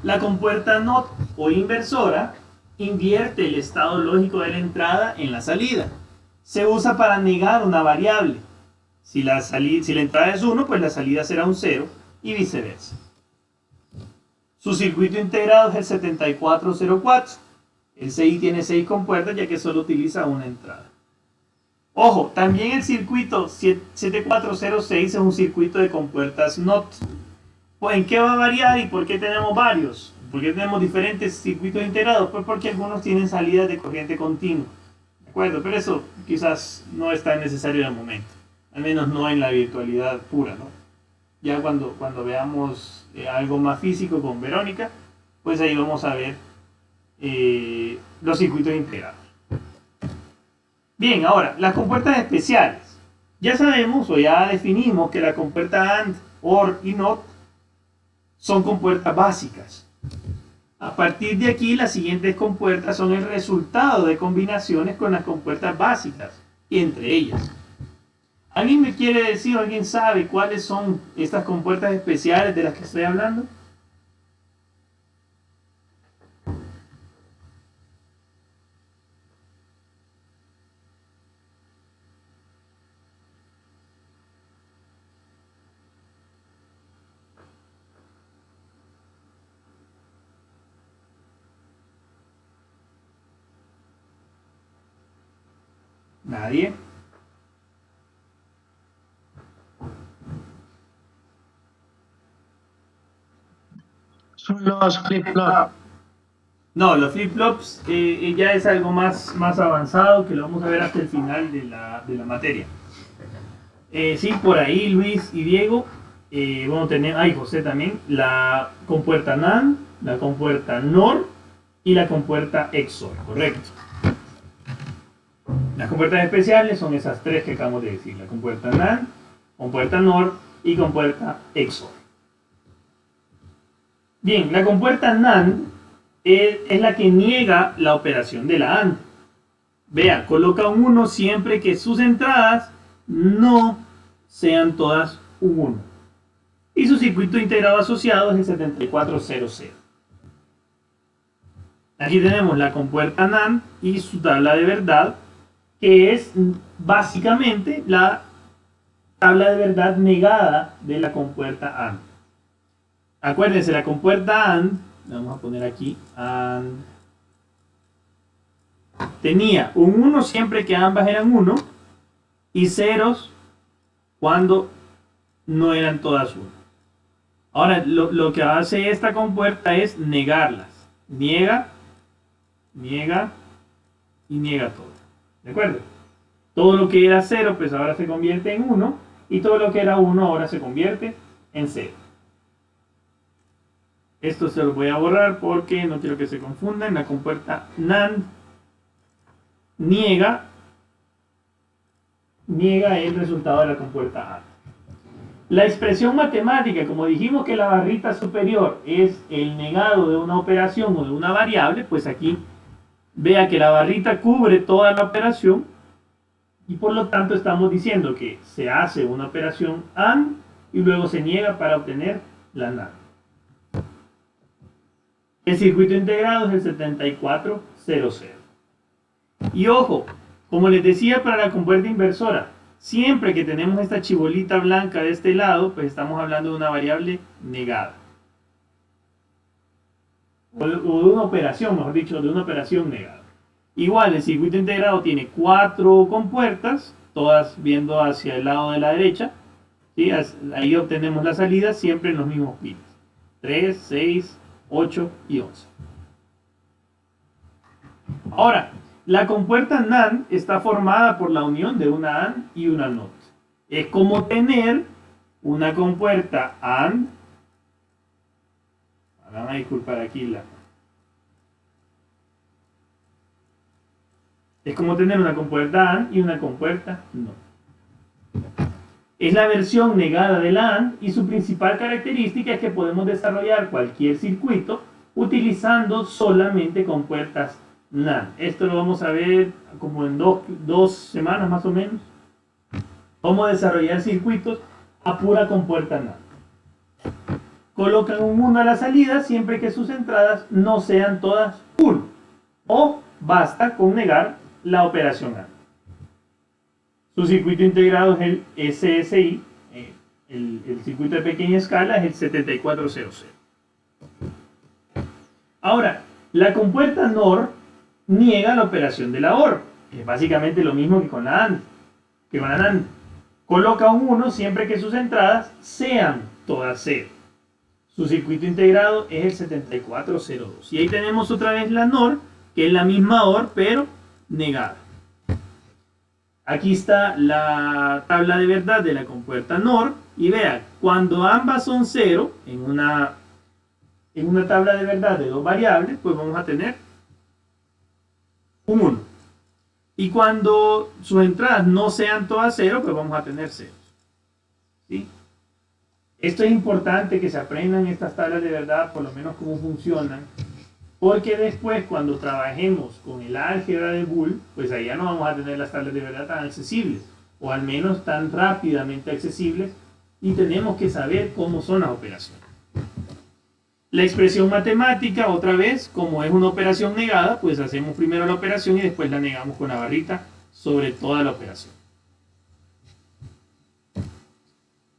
La compuerta NOT o inversora invierte el estado lógico de la entrada en la salida. Se usa para negar una variable. Si la entrada es 1, pues la salida será un 0 y viceversa. Su circuito integrado es el 7404. El CI tiene 6 compuertas ya que solo utiliza una entrada. Ojo, también el circuito 7406 es un circuito de compuertas NOT. ¿En qué va a variar y por qué tenemos varios? ¿Por qué tenemos diferentes circuitos integrados? Pues porque algunos tienen salidas de corriente continua. ¿De acuerdo? Pero eso quizás no es tan necesario de momento. Al menos no en la virtualidad pura, ¿no? Ya cuando veamos algo más físico con Verónica, pues ahí vamos a ver los circuitos integrados. Bien, ahora, las compuertas especiales. Ya sabemos o ya definimos que la compuerta AND, OR y NOT son compuertas básicas. A partir de aquí, las siguientes compuertas son el resultado de combinaciones con las compuertas básicas y entre ellas. ¿Alguien me quiere decir o alguien sabe cuáles son estas compuertas especiales de las que estoy hablando? ¿Nadie? Son los flip-flops. No, los flip-flops ya es algo más avanzado que lo vamos a ver hasta el final de la materia. Sí, por ahí Luis y Diego, bueno, tenemos, José también, la compuerta NAND, la compuerta NOR y la compuerta XOR, correcto. Las compuertas especiales son esas 3 que acabamos de decir, la compuerta NAND, compuerta NOR y compuerta XOR. Bien, la compuerta NAND es la que niega la operación de la AND. Vea, coloca un 1 siempre que sus entradas no sean todas un 1. Y su circuito integrado asociado es el 7400. Aquí tenemos la compuerta NAND y su tabla de verdad, que es básicamente la tabla de verdad negada de la compuerta AND. Acuérdense, la compuerta AND, vamos a poner aquí, AND, tenía un 1 siempre que ambas eran 1 y ceros cuando no eran todas 1. Ahora, lo que hace esta compuerta es negarlas. Niega, niega y niega todo. ¿De acuerdo? Todo lo que era 0 pues ahora se convierte en 1 y todo lo que era 1 ahora se convierte en 0. Esto se lo voy a borrar porque no quiero que se confundan. La compuerta NAND niega el resultado de la compuerta AND. La expresión matemática, como dijimos que la barrita superior es el negado de una operación o de una variable, pues aquí vea que la barrita cubre toda la operación y por lo tanto estamos diciendo que se hace una operación AND y luego se niega para obtener la NAND. El circuito integrado es el 7400. Y ojo, como les decía para la compuerta inversora, siempre que tenemos esta chibolita blanca de este lado, pues estamos hablando de una variable negada. o de una operación, mejor dicho, de una operación negada. Igual, el circuito integrado tiene 4 compuertas, todas viendo hacia el lado de la derecha, ¿sí? Ahí obtenemos la salida siempre en los mismos pines, 3, 6, 8 y 11. Ahora, la compuerta NAND está formada por la unión de una AND y una NOT. Es como tener una compuerta AND. Van a disculpar aquí es como tener una compuerta AND y una compuerta NOT. Es la versión negada de la AND y su principal característica es que podemos desarrollar cualquier circuito utilizando solamente compuertas NAND. Esto lo vamos a ver como en dos semanas más o menos. Cómo desarrollar circuitos a pura compuerta NAND. Colocan un 1 a la salida siempre que sus entradas no sean todas 1. O basta con negar la operación AND. Su circuito integrado es el SSI. El circuito de pequeña escala es el 7400. Ahora, la compuerta NOR niega la operación de la OR. Es básicamente lo mismo que con la AND. NAND. Coloca un 1 siempre que sus entradas sean todas 0. Su circuito integrado es el 7402. Y ahí tenemos otra vez la NOR, que es la misma OR, pero negada. Aquí está la tabla de verdad de la compuerta NOR. Y vea, cuando ambas son 0, en una tabla de verdad de 2 variables, pues vamos a tener un 1. Y cuando sus entradas no sean todas 0, pues vamos a tener 0. ¿Sí? Esto es importante que se aprendan estas tablas de verdad, por lo menos cómo funcionan, porque después cuando trabajemos con el álgebra de Boole, pues allá no vamos a tener las tablas de verdad tan accesibles, o al menos tan rápidamente accesibles, y tenemos que saber cómo son las operaciones. La expresión matemática, otra vez, como es una operación negada, pues hacemos primero la operación y después la negamos con la barrita sobre toda la operación.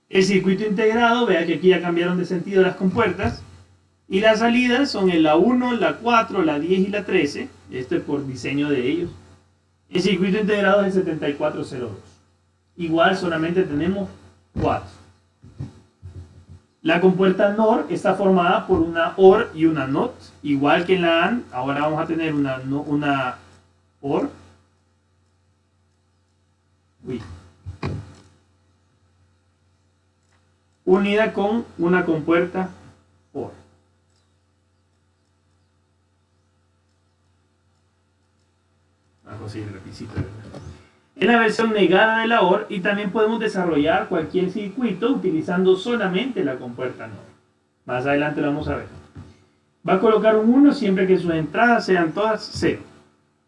El circuito integrado, vea que aquí ya cambiaron de sentido las compuertas, y las salidas son en la 1, la 4, la 10 y la 13, esto es por diseño de ellos. El circuito integrado es el 7402. Igual solamente tenemos 4. La compuerta NOR está formada por una OR y una NOT, igual que en la AND. Ahora vamos a tener una OR unida con una compuerta OR. Vamos a conseguir el lapicito. Es la versión negada de la OR y también podemos desarrollar cualquier circuito utilizando solamente la compuerta NOR. Más adelante lo vamos a ver. Va a colocar un 1 siempre que sus entradas sean todas 0.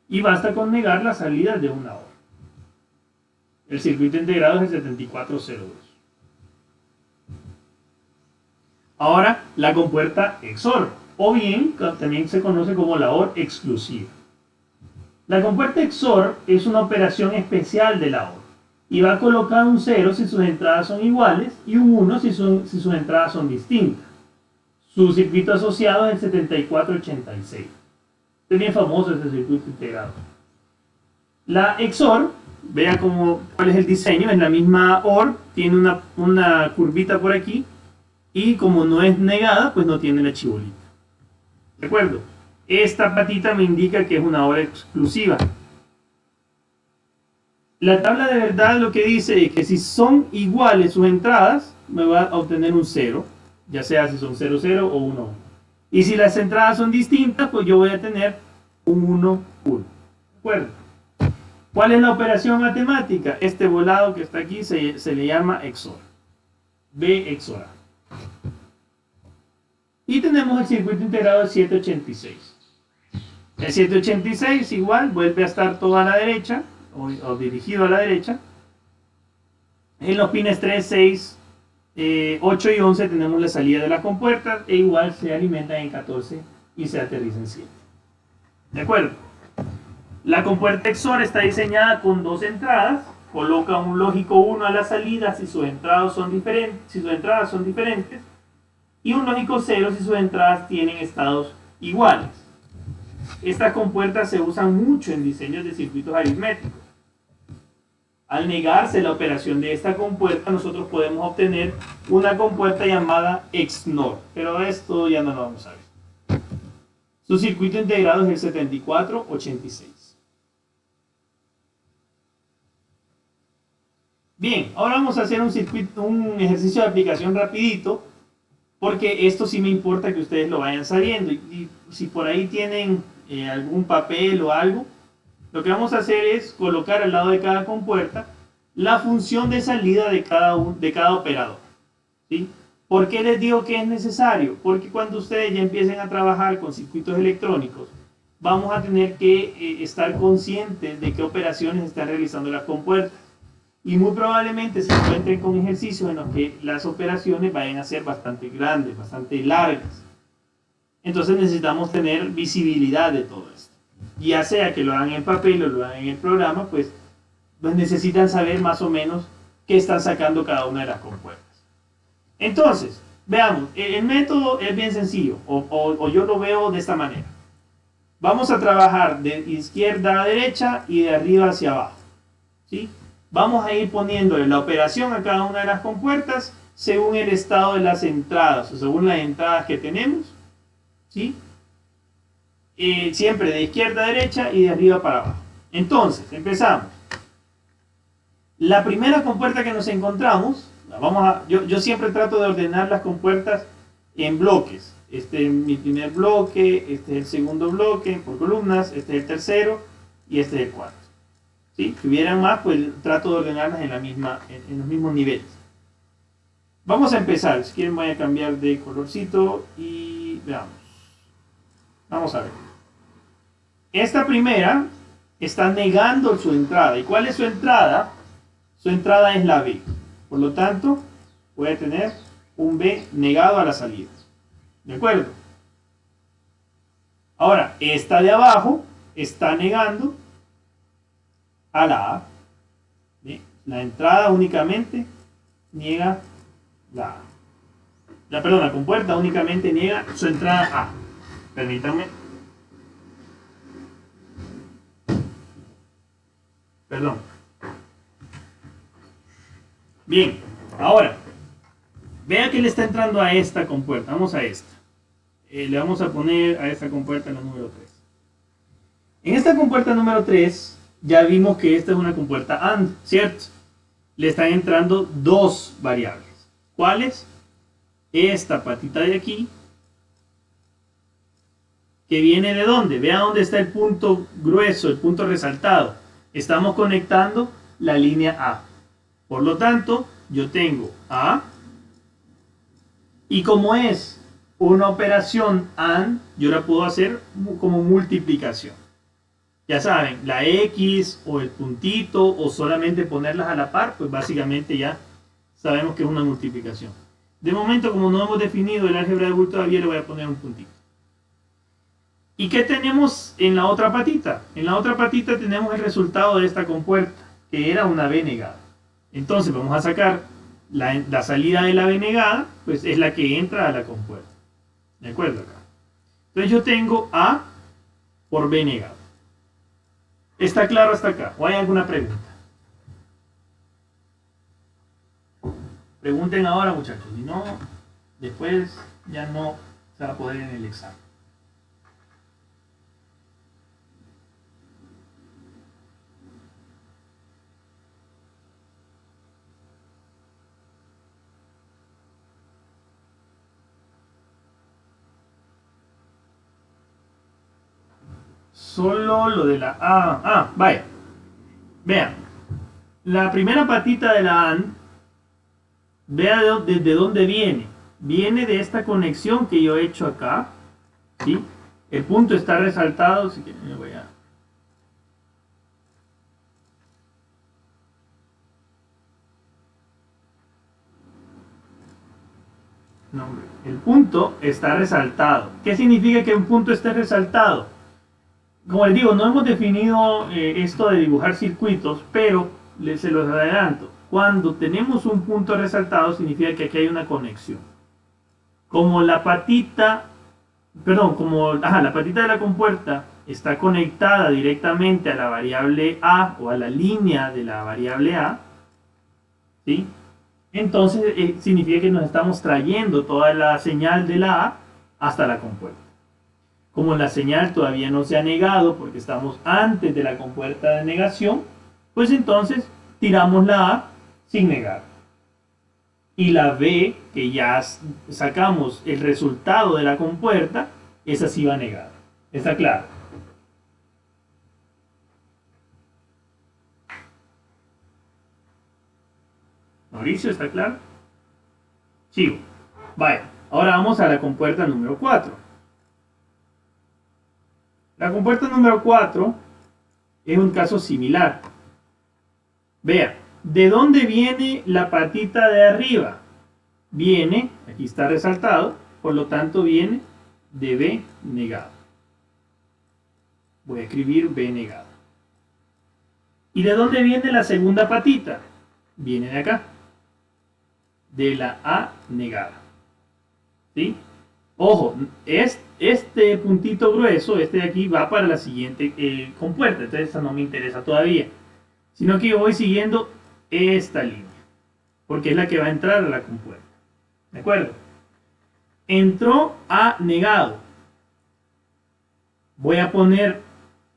Y basta con negar las salidas de una OR. El circuito integrado es el 7402. Ahora, la compuerta XOR, o bien también se conoce como la OR exclusiva. La compuerta XOR es una operación especial de la OR y va a colocar un 0 si sus entradas son iguales y un 1 si sus entradas son distintas. Su circuito asociado es el 7486. Es bien famoso este circuito integrado. La XOR, vea cuál es el diseño, es la misma OR, tiene una curvita por aquí y como no es negada, pues no tiene la chibolita. ¿De acuerdo? Esta patita me indica que es una OR exclusiva. La tabla de verdad lo que dice es que si son iguales sus entradas, me va a obtener un 0, ya sea si son 0, 0 o 1, 1. Y si las entradas son distintas, pues yo voy a tener un 1, 1. ¿De acuerdo? ¿Cuál es la operación matemática? Este volado que está aquí se le llama XOR. B XOR A. Y tenemos el circuito integrado del 786. El 786 igual vuelve a estar todo a la derecha o dirigido a la derecha. En los pines 3, 6, 8 y 11 tenemos la salida de las compuertas e igual se alimentan en 14 y se aterrizan en 7. ¿De acuerdo? La compuerta XOR está diseñada con 2 entradas. Coloca un lógico 1 a la salida si sus entradas son diferentes, y un lógico 0 si sus entradas tienen estados iguales. Estas compuertas se usan mucho en diseños de circuitos aritméticos. Al negarse la operación de esta compuerta, nosotros podemos obtener una compuerta llamada XNOR, pero esto ya no lo vamos a ver. Su circuito integrado es el 7486. Bien, ahora vamos a hacer un ejercicio de aplicación rapidito, porque esto sí me importa que ustedes lo vayan sabiendo. Y si por ahí tienen algún papel o algo, lo que vamos a hacer es colocar al lado de cada compuerta la función de salida de cada operador, ¿sí? ¿Por qué les digo que es necesario? Porque cuando ustedes ya empiecen a trabajar con circuitos electrónicos, vamos a tener que estar conscientes de qué operaciones están realizando las compuertas. Y muy probablemente se encuentren con ejercicios en los que las operaciones vayan a ser bastante grandes, bastante largas. Entonces necesitamos tener visibilidad de todo esto. Ya sea que lo hagan en papel o lo hagan en el programa, pues necesitan saber más o menos qué están sacando cada una de las compuertas. Entonces, veamos, el método es bien sencillo, o yo lo veo de esta manera. Vamos a trabajar de izquierda a derecha y de arriba hacia abajo, ¿sí? Vamos a ir poniéndole la operación a cada una de las compuertas según el estado de las entradas o según las entradas que tenemos, ¿sí? Siempre de izquierda a derecha y de arriba para abajo. Entonces, empezamos. La primera compuerta que nos encontramos, yo siempre trato de ordenar las compuertas en bloques. Este es mi primer bloque, este es el segundo bloque por columnas, este es el tercero y este es el cuarto. ¿Sí? Si hubieran más, pues trato de ordenarlas en los mismos niveles. Vamos a empezar. Si quieren voy a cambiar de colorcito y veamos. Vamos a ver. Esta primera está negando su entrada. ¿Y cuál es su entrada? Su entrada es la B. Por lo tanto, voy a tener un B negado a la salida. ¿De acuerdo? Ahora, esta de abajo está negando a la A. ¿Sí? La entrada únicamente niega la A. La compuerta únicamente niega su entrada A. Permítanme. Perdón. Bien, ahora, vea que le está entrando a esta compuerta. Vamos a esta. Le vamos a poner a esta compuerta la número 3. En esta compuerta número 3, ya vimos que esta es una compuerta AND, ¿cierto? Le están entrando dos variables. ¿Cuáles? Esta patita de aquí, que viene de dónde. Vea dónde está el punto grueso, el punto resaltado. Estamos conectando la línea A. Por lo tanto, yo tengo A, y como es una operación AND, yo la puedo hacer como multiplicación. Ya saben, la X o el puntito o solamente ponerlas a la par, pues básicamente ya sabemos que es una multiplicación. De momento, como no hemos definido el álgebra de Boole todavía, le voy a poner un puntito. ¿Y qué tenemos en la otra patita? En la otra patita tenemos el resultado de esta compuerta, que era una B negada. Entonces vamos a sacar la salida de la B negada, pues es la que entra a la compuerta. ¿De acuerdo acá? Entonces yo tengo A por B negado. ¿Está claro hasta acá? ¿O hay alguna pregunta? Pregunten ahora, muchachos. Si no, después ya no se va a poder en el examen. Solo lo de la A. Vaya. Vean. La primera patita de la AND, vea desde dónde viene. Viene de esta conexión que yo he hecho acá. ¿Sí? El punto está resaltado. Así que me voy a... No, el punto está resaltado. ¿Qué significa que un punto esté resaltado? Como les digo, no hemos definido esto de dibujar circuitos, pero se los adelanto. Cuando tenemos un punto resaltado significa que aquí hay una conexión. Como la patita perdón, como la patita de la compuerta está conectada directamente a la variable A o a la línea de la variable A, ¿sí? Entonces significa que nos estamos trayendo toda la señal de la A hasta la compuerta. Como la señal todavía no se ha negado porque estamos antes de la compuerta de negación, pues entonces tiramos la A sin negar. Y la B, que ya sacamos el resultado de la compuerta, esa sí va negada. ¿Está claro? Mauricio, ¿está claro? Sigo. Vaya, ahora vamos a la compuerta número 4. La compuerta número 4 es un caso similar. Vea, ¿de dónde viene la patita de arriba? Viene, aquí está resaltado, por lo tanto viene de B negado. Voy a escribir B negado. ¿Y de dónde viene la segunda patita? Viene de acá, de la A negada. ¿Sí? Ojo, este puntito grueso, este de aquí, va para la siguiente compuerta, entonces esta no me interesa todavía, sino que yo voy siguiendo esta línea, porque es la que va a entrar a la compuerta. ¿De acuerdo? Entró A negado. Voy a poner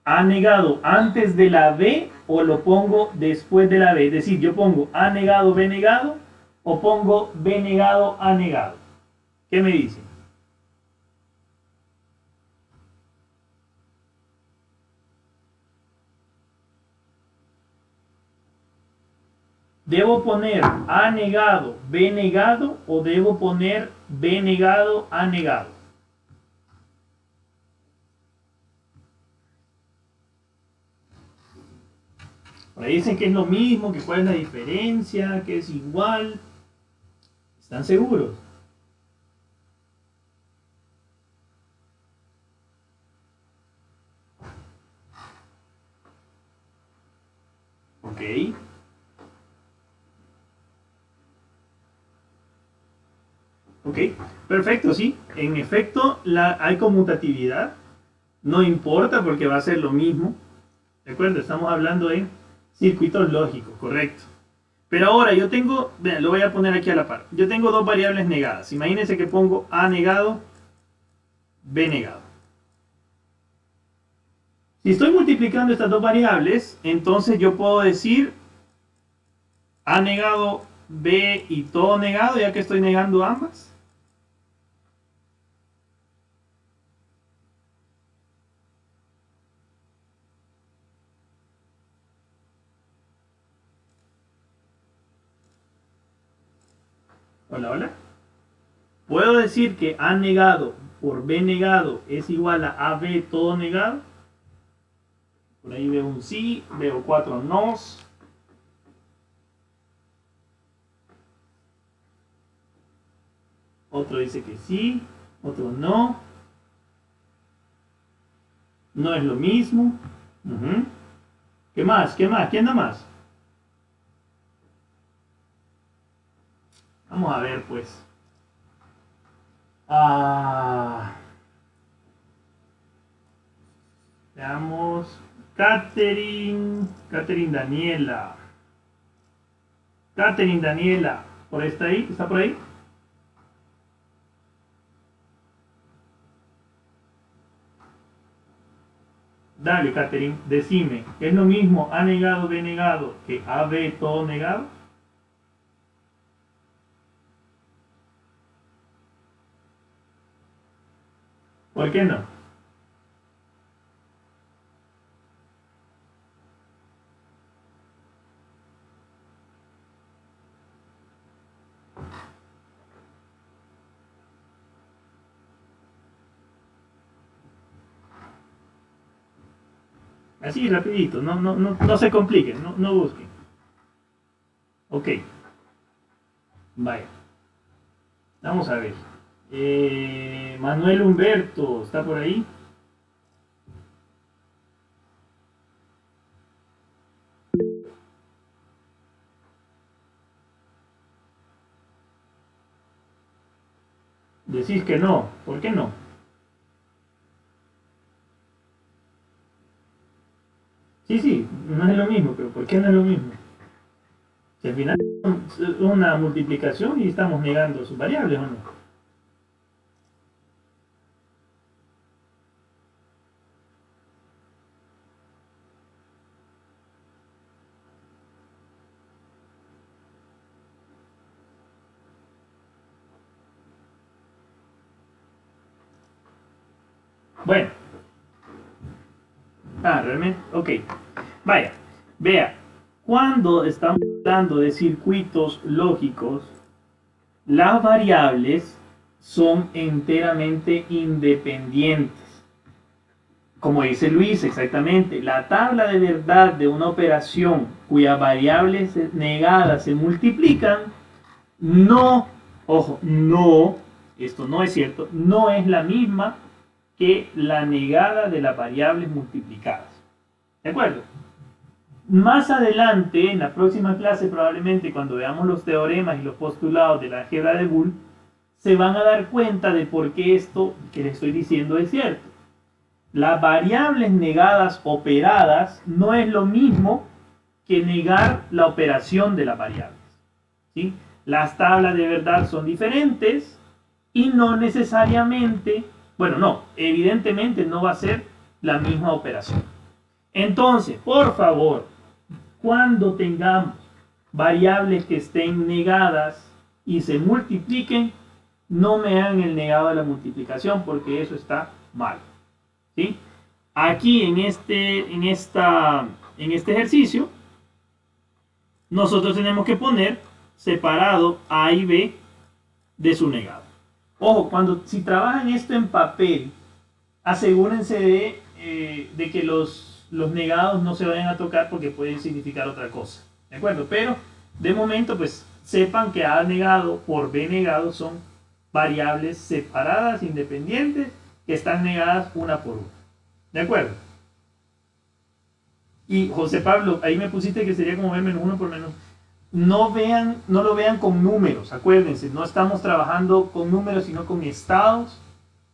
A negado antes de la B o lo pongo después de la B. Es decir, yo pongo A negado, B negado o pongo B negado, A negado. ¿Qué me dicen? ¿Debo poner A negado, B negado o debo poner B negado, A negado? Por ahí dicen que es lo mismo, que cuál es la diferencia, que es igual. ¿Están seguros? Ok. Ok, perfecto, sí. En efecto, hay conmutatividad. No importa porque va a ser lo mismo. ¿De acuerdo? Estamos hablando de circuitos lógicos, correcto. Pero ahora yo tengo, vean, lo voy a poner aquí a la par. Yo tengo dos variables negadas. Imagínense que pongo A negado, B negado. Si estoy multiplicando estas dos variables, entonces yo puedo decir A negado, B y todo negado, ya que estoy negando ambas. Hola, hola. ¿Puedo decir que A negado por B negado es igual a AB todo negado? Por ahí veo un sí, veo 4 nos. Otro dice que sí, otro no. No es lo mismo. ¿Qué más? ¿Qué más? ¿Quién da más? Vamos a ver, pues. Veamos. Catherine Daniela. Catherine Daniela. ¿Por ahí está ahí? ¿Está por ahí? Dale, Catherine, decime, ¿es lo mismo A negado, B negado que AB todo negado? ¿Por qué no? Así, rapidito, no se compliquen, no busquen. Ok. Vaya. Vamos a ver. Manuel Humberto, ¿está por ahí? Decís que no. ¿Por qué no? Sí, sí, no es lo mismo, pero ¿por qué no es lo mismo? Si al final es una multiplicación y estamos negando sus variables, ¿o no? Bueno. Realmente, ok. Vaya, vea, cuando estamos hablando de circuitos lógicos, las variables son enteramente independientes. Como dice Luis, exactamente, la tabla de verdad de una operación cuyas variables negadas se multiplican, no, ojo, no, esto no es cierto, no es la misma que la negada de las variables multiplicadas. ¿De acuerdo? Más adelante, en la próxima clase, probablemente cuando veamos los teoremas y los postulados de la álgebra de Boole, se van a dar cuenta de por qué esto que les estoy diciendo es cierto. Las variables negadas operadas no es lo mismo que negar la operación de las variables. ¿Sí? Las tablas de verdad son diferentes y no necesariamente, bueno, no, evidentemente no va a ser la misma operación. Entonces, por favor, cuando tengamos variables que estén negadas y se multipliquen, no me hagan el negado de la multiplicación porque eso está mal. ¿Sí? Aquí en este ejercicio, nosotros tenemos que poner separado A y B de su negado. Ojo, si trabajan esto en papel, asegúrense de que los negados no se vayan a tocar porque pueden significar otra cosa. ¿De acuerdo? Pero de momento, pues sepan que A negado por B negado son variables separadas, independientes, que están negadas una por una. ¿De acuerdo? Y José Pablo, ahí me pusiste que sería como B menos 1 por menos. No lo vean con números, acuérdense, no estamos trabajando con números, sino con estados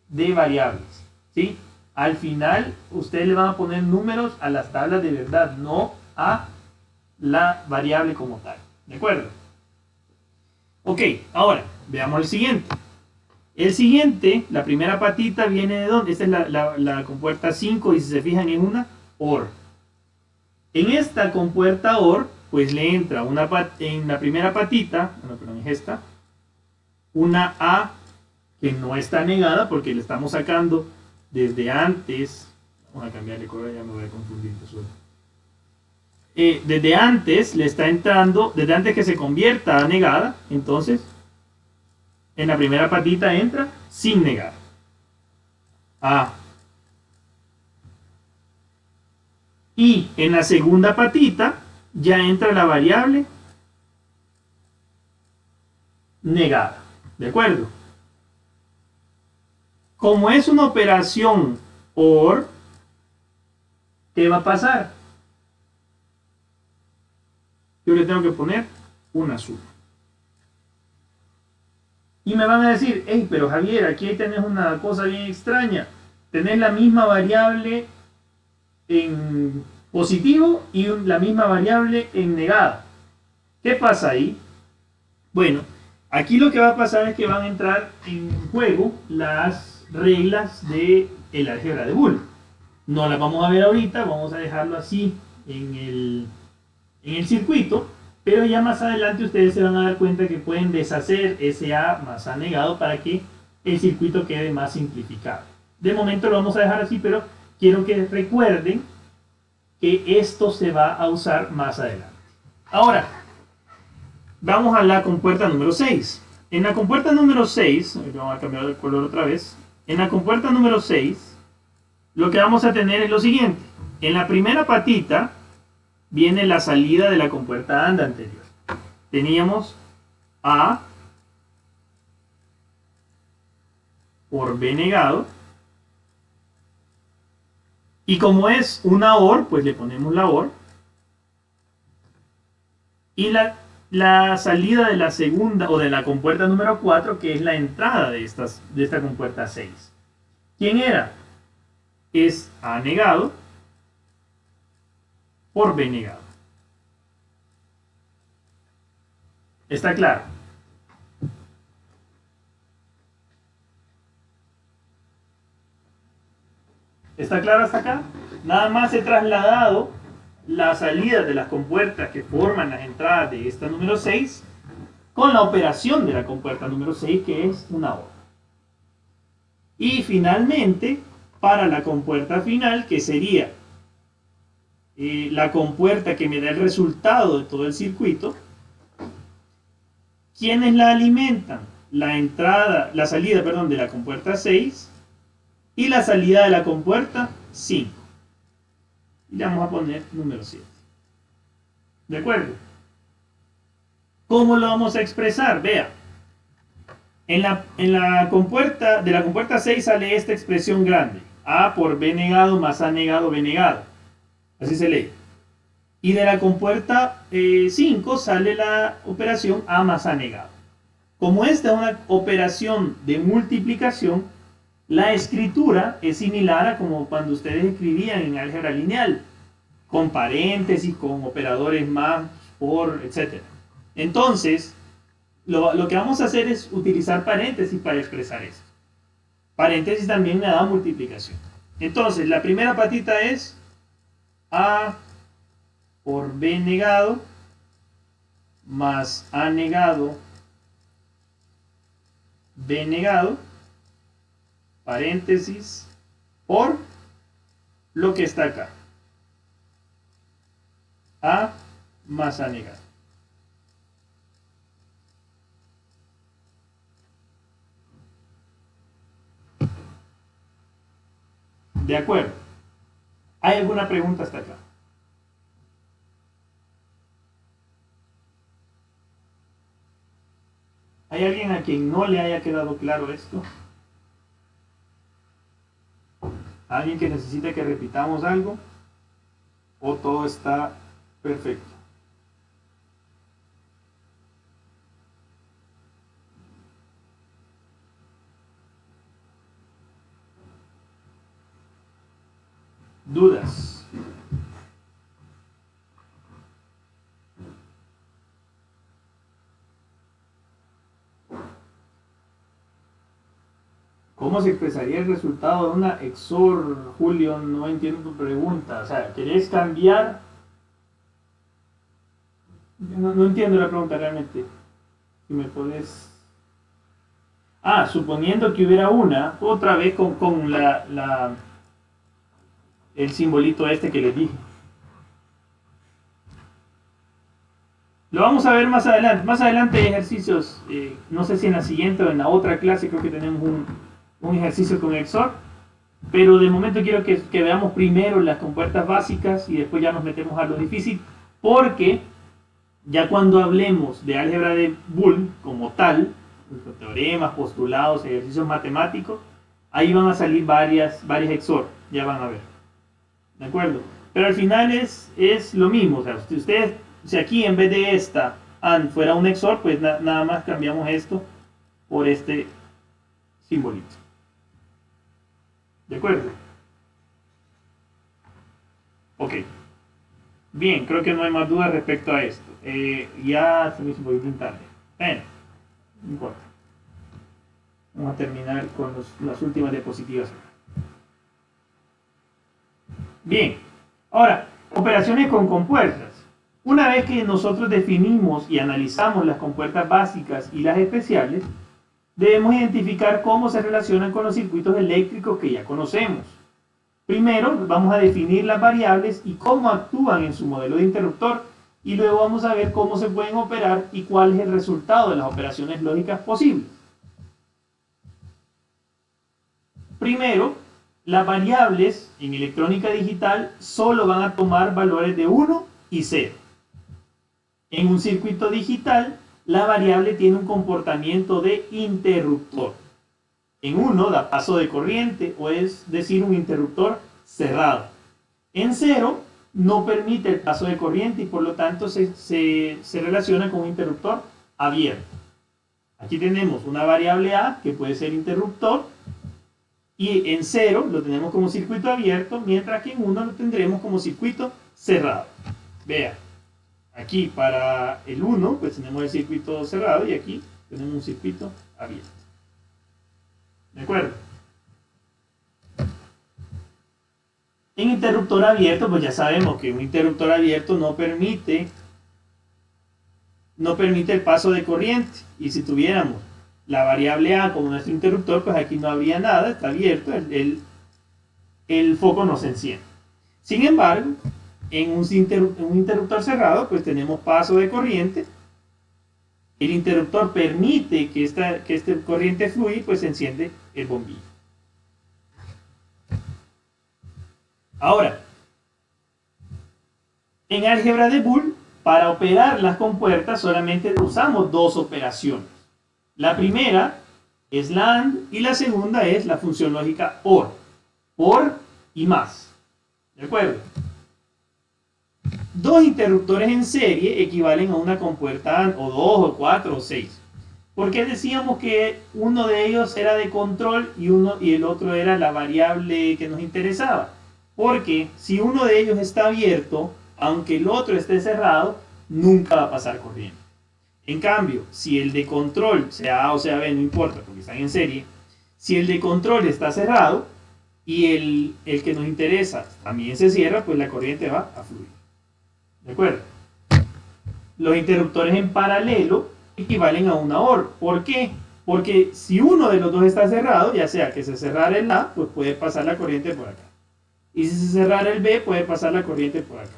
de variables. ¿Sí? Al final, ustedes le van a poner números a las tablas de verdad, no a la variable como tal. ¿De acuerdo? Ok, ahora, veamos el siguiente. El siguiente, la primera patita viene de ¿dónde? Esta es la compuerta 5 y si se fijan es una OR. En esta compuerta OR, pues le entra en la primera patita, bueno, perdón, es esta, una A que no está negada porque le estamos sacando desde antes, vamos a cambiarle color, ya me voy a confundir. Desde antes le está entrando, desde antes que se convierta a negada, entonces en la primera patita entra sin negar. A. Y en la segunda patita ya entra la variable negada. ¿De acuerdo? Como es una operación OR, ¿qué va a pasar? Yo le tengo que poner una suma. Y me van a decir, hey, pero Javier, aquí tenés una cosa bien extraña. Tenés la misma variable en positivo y la misma variable en negada. ¿Qué pasa ahí? Bueno, aquí lo que va a pasar es que van a entrar en juego las reglas de el álgebra de Boole. No las vamos a ver ahorita, vamos a dejarlo así en el circuito, pero ya más adelante ustedes se van a dar cuenta que pueden deshacer ese A más A negado para que el circuito quede más simplificado. De momento lo vamos a dejar así, pero quiero que recuerden que esto se va a usar más adelante. Ahora, vamos a la compuerta número 6. En la compuerta número 6, vamos a cambiar de color otra vez. En la compuerta número 6, lo que vamos a tener es lo siguiente. En la primera patita viene la salida de la compuerta AND anterior. Teníamos A por B negado. Y como es una OR, pues le ponemos la OR. Y la salida de la segunda o de la compuerta número 4, que es la entrada de esta compuerta 6. ¿Quién era? Es A negado por B negado. ¿Está claro? ¿Está claro hasta acá? Nada más he trasladado las salidas de las compuertas que forman las entradas de esta número 6 con la operación de la compuerta número 6, que es una OR. Y finalmente, para la compuerta final, que sería la compuerta que me da el resultado de todo el circuito, ¿quiénes la alimentan? La salida, de la compuerta 6 y la salida de la compuerta 5. Y le vamos a poner número 7. ¿De acuerdo? ¿Cómo lo vamos a expresar? Vea. En la compuerta, de la compuerta 6 sale esta expresión grande. A por B negado más A negado, B negado. Así se lee. Y de la compuerta 5 sale la operación A más A negado. Como esta es una operación de multiplicación, la escritura es similar a como cuando ustedes escribían en álgebra lineal, con paréntesis, con operadores más, por, etc. Entonces, lo que vamos a hacer es utilizar paréntesis para expresar esto. Paréntesis también me da multiplicación. Entonces, la primera patita es A por B negado más A negado, B negado, paréntesis, por lo que está acá. A más A negado. ¿De acuerdo? ¿Hay alguna pregunta hasta acá? ¿Hay alguien a quien no le haya quedado claro esto? ¿Alguien que necesite que repitamos algo? ¿O todo está perfecto? ¿Dudas? ¿Cómo se expresaría el resultado de una XOR, Julio? No entiendo tu pregunta. O sea, ¿querés cambiar? No entiendo la pregunta realmente. Si me podés... Ah, suponiendo que hubiera una, otra vez con el simbolito este que les dije. Lo vamos a ver más adelante. Más adelante hay ejercicios, no sé si en la siguiente o en la otra clase, creo que tenemos un ejercicio con XOR, pero de momento quiero que veamos primero las compuertas básicas y después ya nos metemos a lo difícil, porque ya cuando hablemos de álgebra de Boole como tal, teoremas, postulados, ejercicios matemáticos, ahí van a salir varias XOR, ya van a ver. ¿De acuerdo? Pero al final es lo mismo. O sea, si aquí en vez de esta AND fuera un XOR, pues nada más cambiamos esto por este simbolito. ¿De acuerdo? Ok. Bien, creo que no hay más dudas respecto a esto. Ya se me hizo un poquito tarde. Bueno, no importa. Vamos a terminar con las últimas diapositivas. Bien, ahora, operaciones con compuertas. Una vez que nosotros definimos y analizamos las compuertas básicas y las especiales, debemos identificar cómo se relacionan con los circuitos eléctricos que ya conocemos. Primero, vamos a definir las variables y cómo actúan en su modelo de interruptor, y luego vamos a ver cómo se pueden operar y cuál es el resultado de las operaciones lógicas posibles. Primero, las variables en electrónica digital solo van a tomar valores de 1 y 0. En un circuito digital, la variable tiene un comportamiento de interruptor. En 1 da paso de corriente, o es decir, un interruptor cerrado. En 0 no permite el paso de corriente y por lo tanto se relaciona con un interruptor abierto. Aquí tenemos una variable A que puede ser interruptor, y en 0 lo tenemos como circuito abierto, mientras que en 1 lo tendremos como circuito cerrado. Vea, aquí para el 1, pues tenemos el circuito cerrado y aquí tenemos un circuito abierto. ¿De acuerdo? En interruptor abierto, pues ya sabemos que un interruptor abierto no permite el paso de corriente. Y si tuviéramos la variable A como nuestro interruptor, pues aquí no habría nada, está abierto, el foco no se enciende. Sin embargo, en un interruptor cerrado, pues tenemos paso de corriente. El interruptor permite que esta corriente fluya y pues se enciende el bombillo. Ahora, en álgebra de Boole, para operar las compuertas solamente usamos dos operaciones. La primera es la AND y la segunda es la función lógica OR. OR y más. ¿De acuerdo? Dos interruptores en serie equivalen a una compuerta AND, o 2, o 4, o 6. Porque decíamos que uno de ellos era de control y el otro era la variable que nos interesaba. Porque si uno de ellos está abierto, aunque el otro esté cerrado, nunca va a pasar corriente. En cambio, si el de control, sea A o sea B, no importa porque están en serie, si el de control está cerrado y el que nos interesa también se cierra, pues la corriente va a fluir. ¿De acuerdo? Los interruptores en paralelo equivalen a una OR. ¿Por qué? Porque si uno de los dos está cerrado, ya sea que se cerrara el A, pues puede pasar la corriente por acá. Y si se cerrara el B, puede pasar la corriente por acá.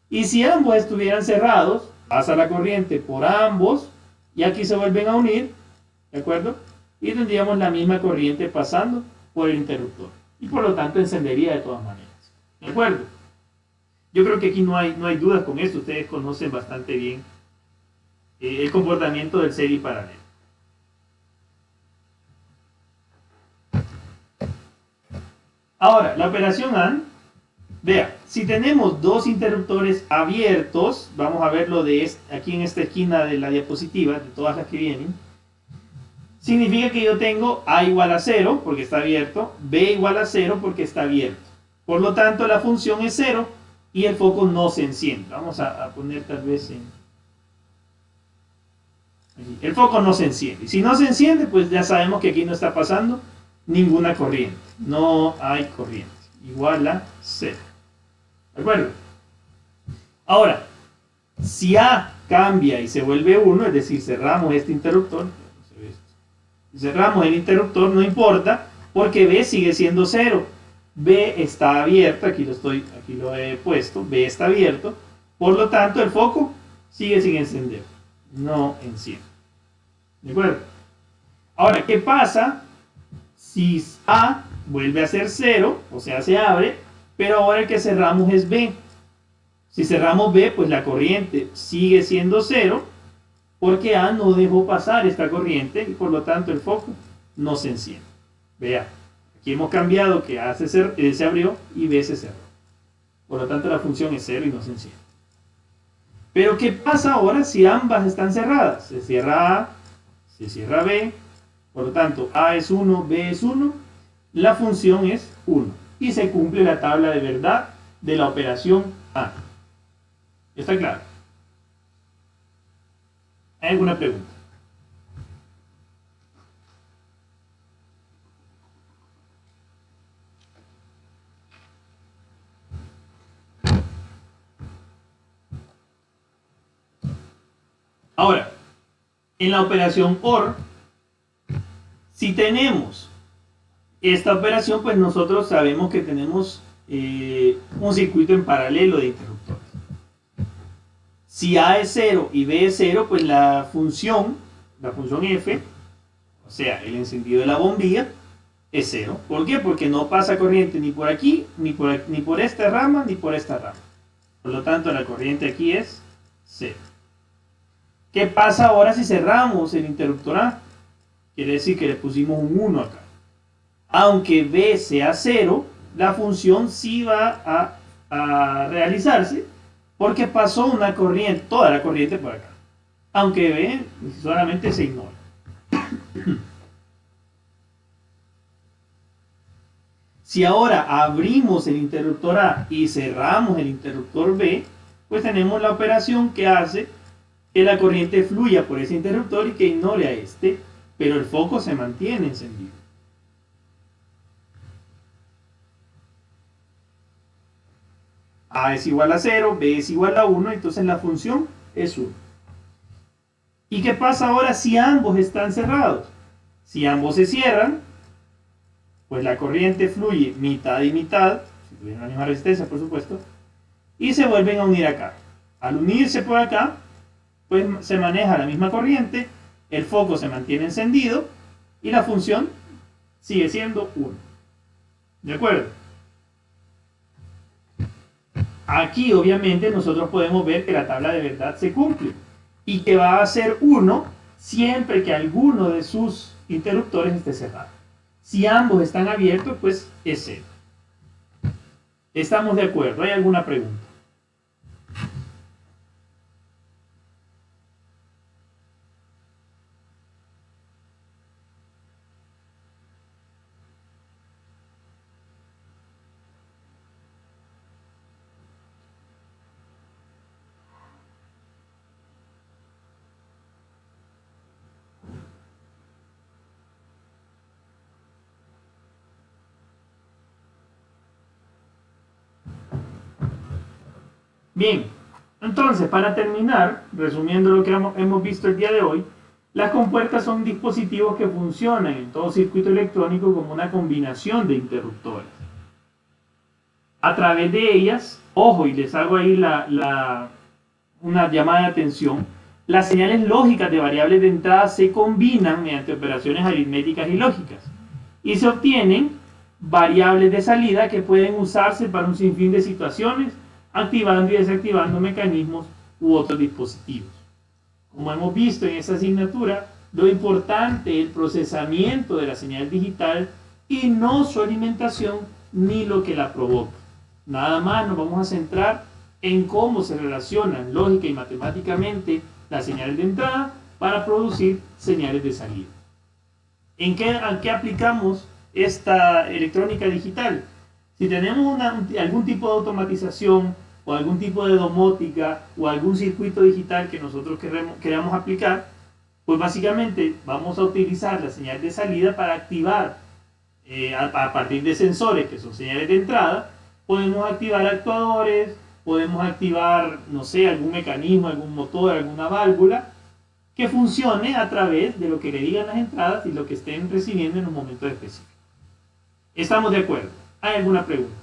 Y si ambos estuvieran cerrados, pasa la corriente por ambos y aquí se vuelven a unir, ¿de acuerdo? Y tendríamos la misma corriente pasando por el interruptor. Y por lo tanto encendería de todas maneras. ¿De acuerdo? Yo creo que aquí no hay dudas con esto. Ustedes conocen bastante bien el comportamiento del serie paralelo. Ahora, la operación AND. Vea, si tenemos dos interruptores abiertos, vamos a verlo aquí en esta esquina de la diapositiva, de todas las que vienen, significa que yo tengo A igual a 0 porque está abierto, B igual a 0 porque está abierto. Por lo tanto, la función es 0 y el foco no se enciende. Vamos a poner tal vez en... aquí. El foco no se enciende. Y si no se enciende, pues ya sabemos que aquí no está pasando ninguna corriente. No hay corriente. Igual a 0. ¿De acuerdo? Ahora, si A cambia y se vuelve 1, es decir, cerramos este interruptor, cerramos el interruptor, no importa, porque B sigue siendo 0. B está abierto, aquí lo he puesto, B está abierto, por lo tanto el foco sigue sin encender, no enciende. ¿De acuerdo? Ahora, ¿qué pasa si A vuelve a ser 0, o sea, se abre, pero ahora el que cerramos es B? Si cerramos B, pues la corriente sigue siendo 0, porque A no dejó pasar esta corriente y por lo tanto el foco no se enciende. Vea, aquí hemos cambiado que A se abrió y B se cerró. Por lo tanto la función es 0 y no se enciende. Pero ¿qué pasa ahora si ambas están cerradas? Se cierra A, se cierra B, por lo tanto A es 1, B es 1, la función es 1. Y se cumple la tabla de verdad de la operación A. ¿Está claro? ¿Hay alguna pregunta? Ahora, en la operación OR, si tenemos esta operación, pues nosotros sabemos que tenemos un circuito en paralelo de interruptores. Si A es 0 y B es 0, pues la función F, o sea, el encendido de la bombilla, es 0. ¿Por qué? Porque no pasa corriente ni por aquí, ni por esta rama, ni por esta rama. Por lo tanto, la corriente aquí es 0. ¿Qué pasa ahora si cerramos el interruptor A? Quiere decir que le pusimos un 1 acá. Aunque B sea 0, la función sí va a realizarse porque pasó una corriente, toda la corriente por acá. Aunque B solamente se ignora. Si ahora abrimos el interruptor A y cerramos el interruptor B, pues tenemos la operación que hace que la corriente fluya por ese interruptor y que ignore a este, pero el foco se mantiene encendido. A es igual a 0, B es igual a 1, entonces la función es 1. ¿Y qué pasa ahora si ambos están cerrados? Si ambos se cierran, pues la corriente fluye mitad y mitad, si tuvieran la misma resistencia por supuesto, y se vuelven a unir acá. Al unirse por acá, pues se maneja la misma corriente, el foco se mantiene encendido y la función sigue siendo 1. ¿De acuerdo? Aquí obviamente nosotros podemos ver que la tabla de verdad se cumple y que va a ser 1 siempre que alguno de sus interruptores esté cerrado. Si ambos están abiertos, pues es 0. ¿Estamos de acuerdo? ¿Hay alguna pregunta? Bien, entonces para terminar, resumiendo lo que hemos visto el día de hoy, las compuertas son dispositivos que funcionan en todo circuito electrónico como una combinación de interruptores. A través de ellas, ojo, y les hago ahí una llamada de atención, las señales lógicas de variables de entrada se combinan mediante operaciones aritméticas y lógicas y se obtienen variables de salida que pueden usarse para un sinfín de situaciones, activando y desactivando mecanismos u otros dispositivos. Como hemos visto en esta asignatura, lo importante es el procesamiento de la señal digital y no su alimentación ni lo que la provoca. Nada más nos vamos a centrar en cómo se relacionan lógica y matemáticamente las señales de entrada para producir señales de salida. ¿En qué aplicamos esta electrónica digital? Si tenemos algún tipo de automatización o algún tipo de domótica o algún circuito digital que nosotros queramos aplicar, pues básicamente vamos a utilizar la señal de salida para activar a partir de sensores que son señales de entrada. Podemos activar actuadores, podemos activar, no sé, algún mecanismo, algún motor, alguna válvula que funcione a través de lo que le digan las entradas y lo que estén recibiendo en un momento específico. ¿Estamos de acuerdo? ¿Hay alguna pregunta?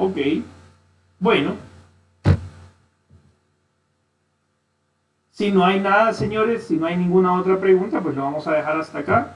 Ok, bueno, si no hay nada, señores, si no hay ninguna otra pregunta, pues lo vamos a dejar hasta acá.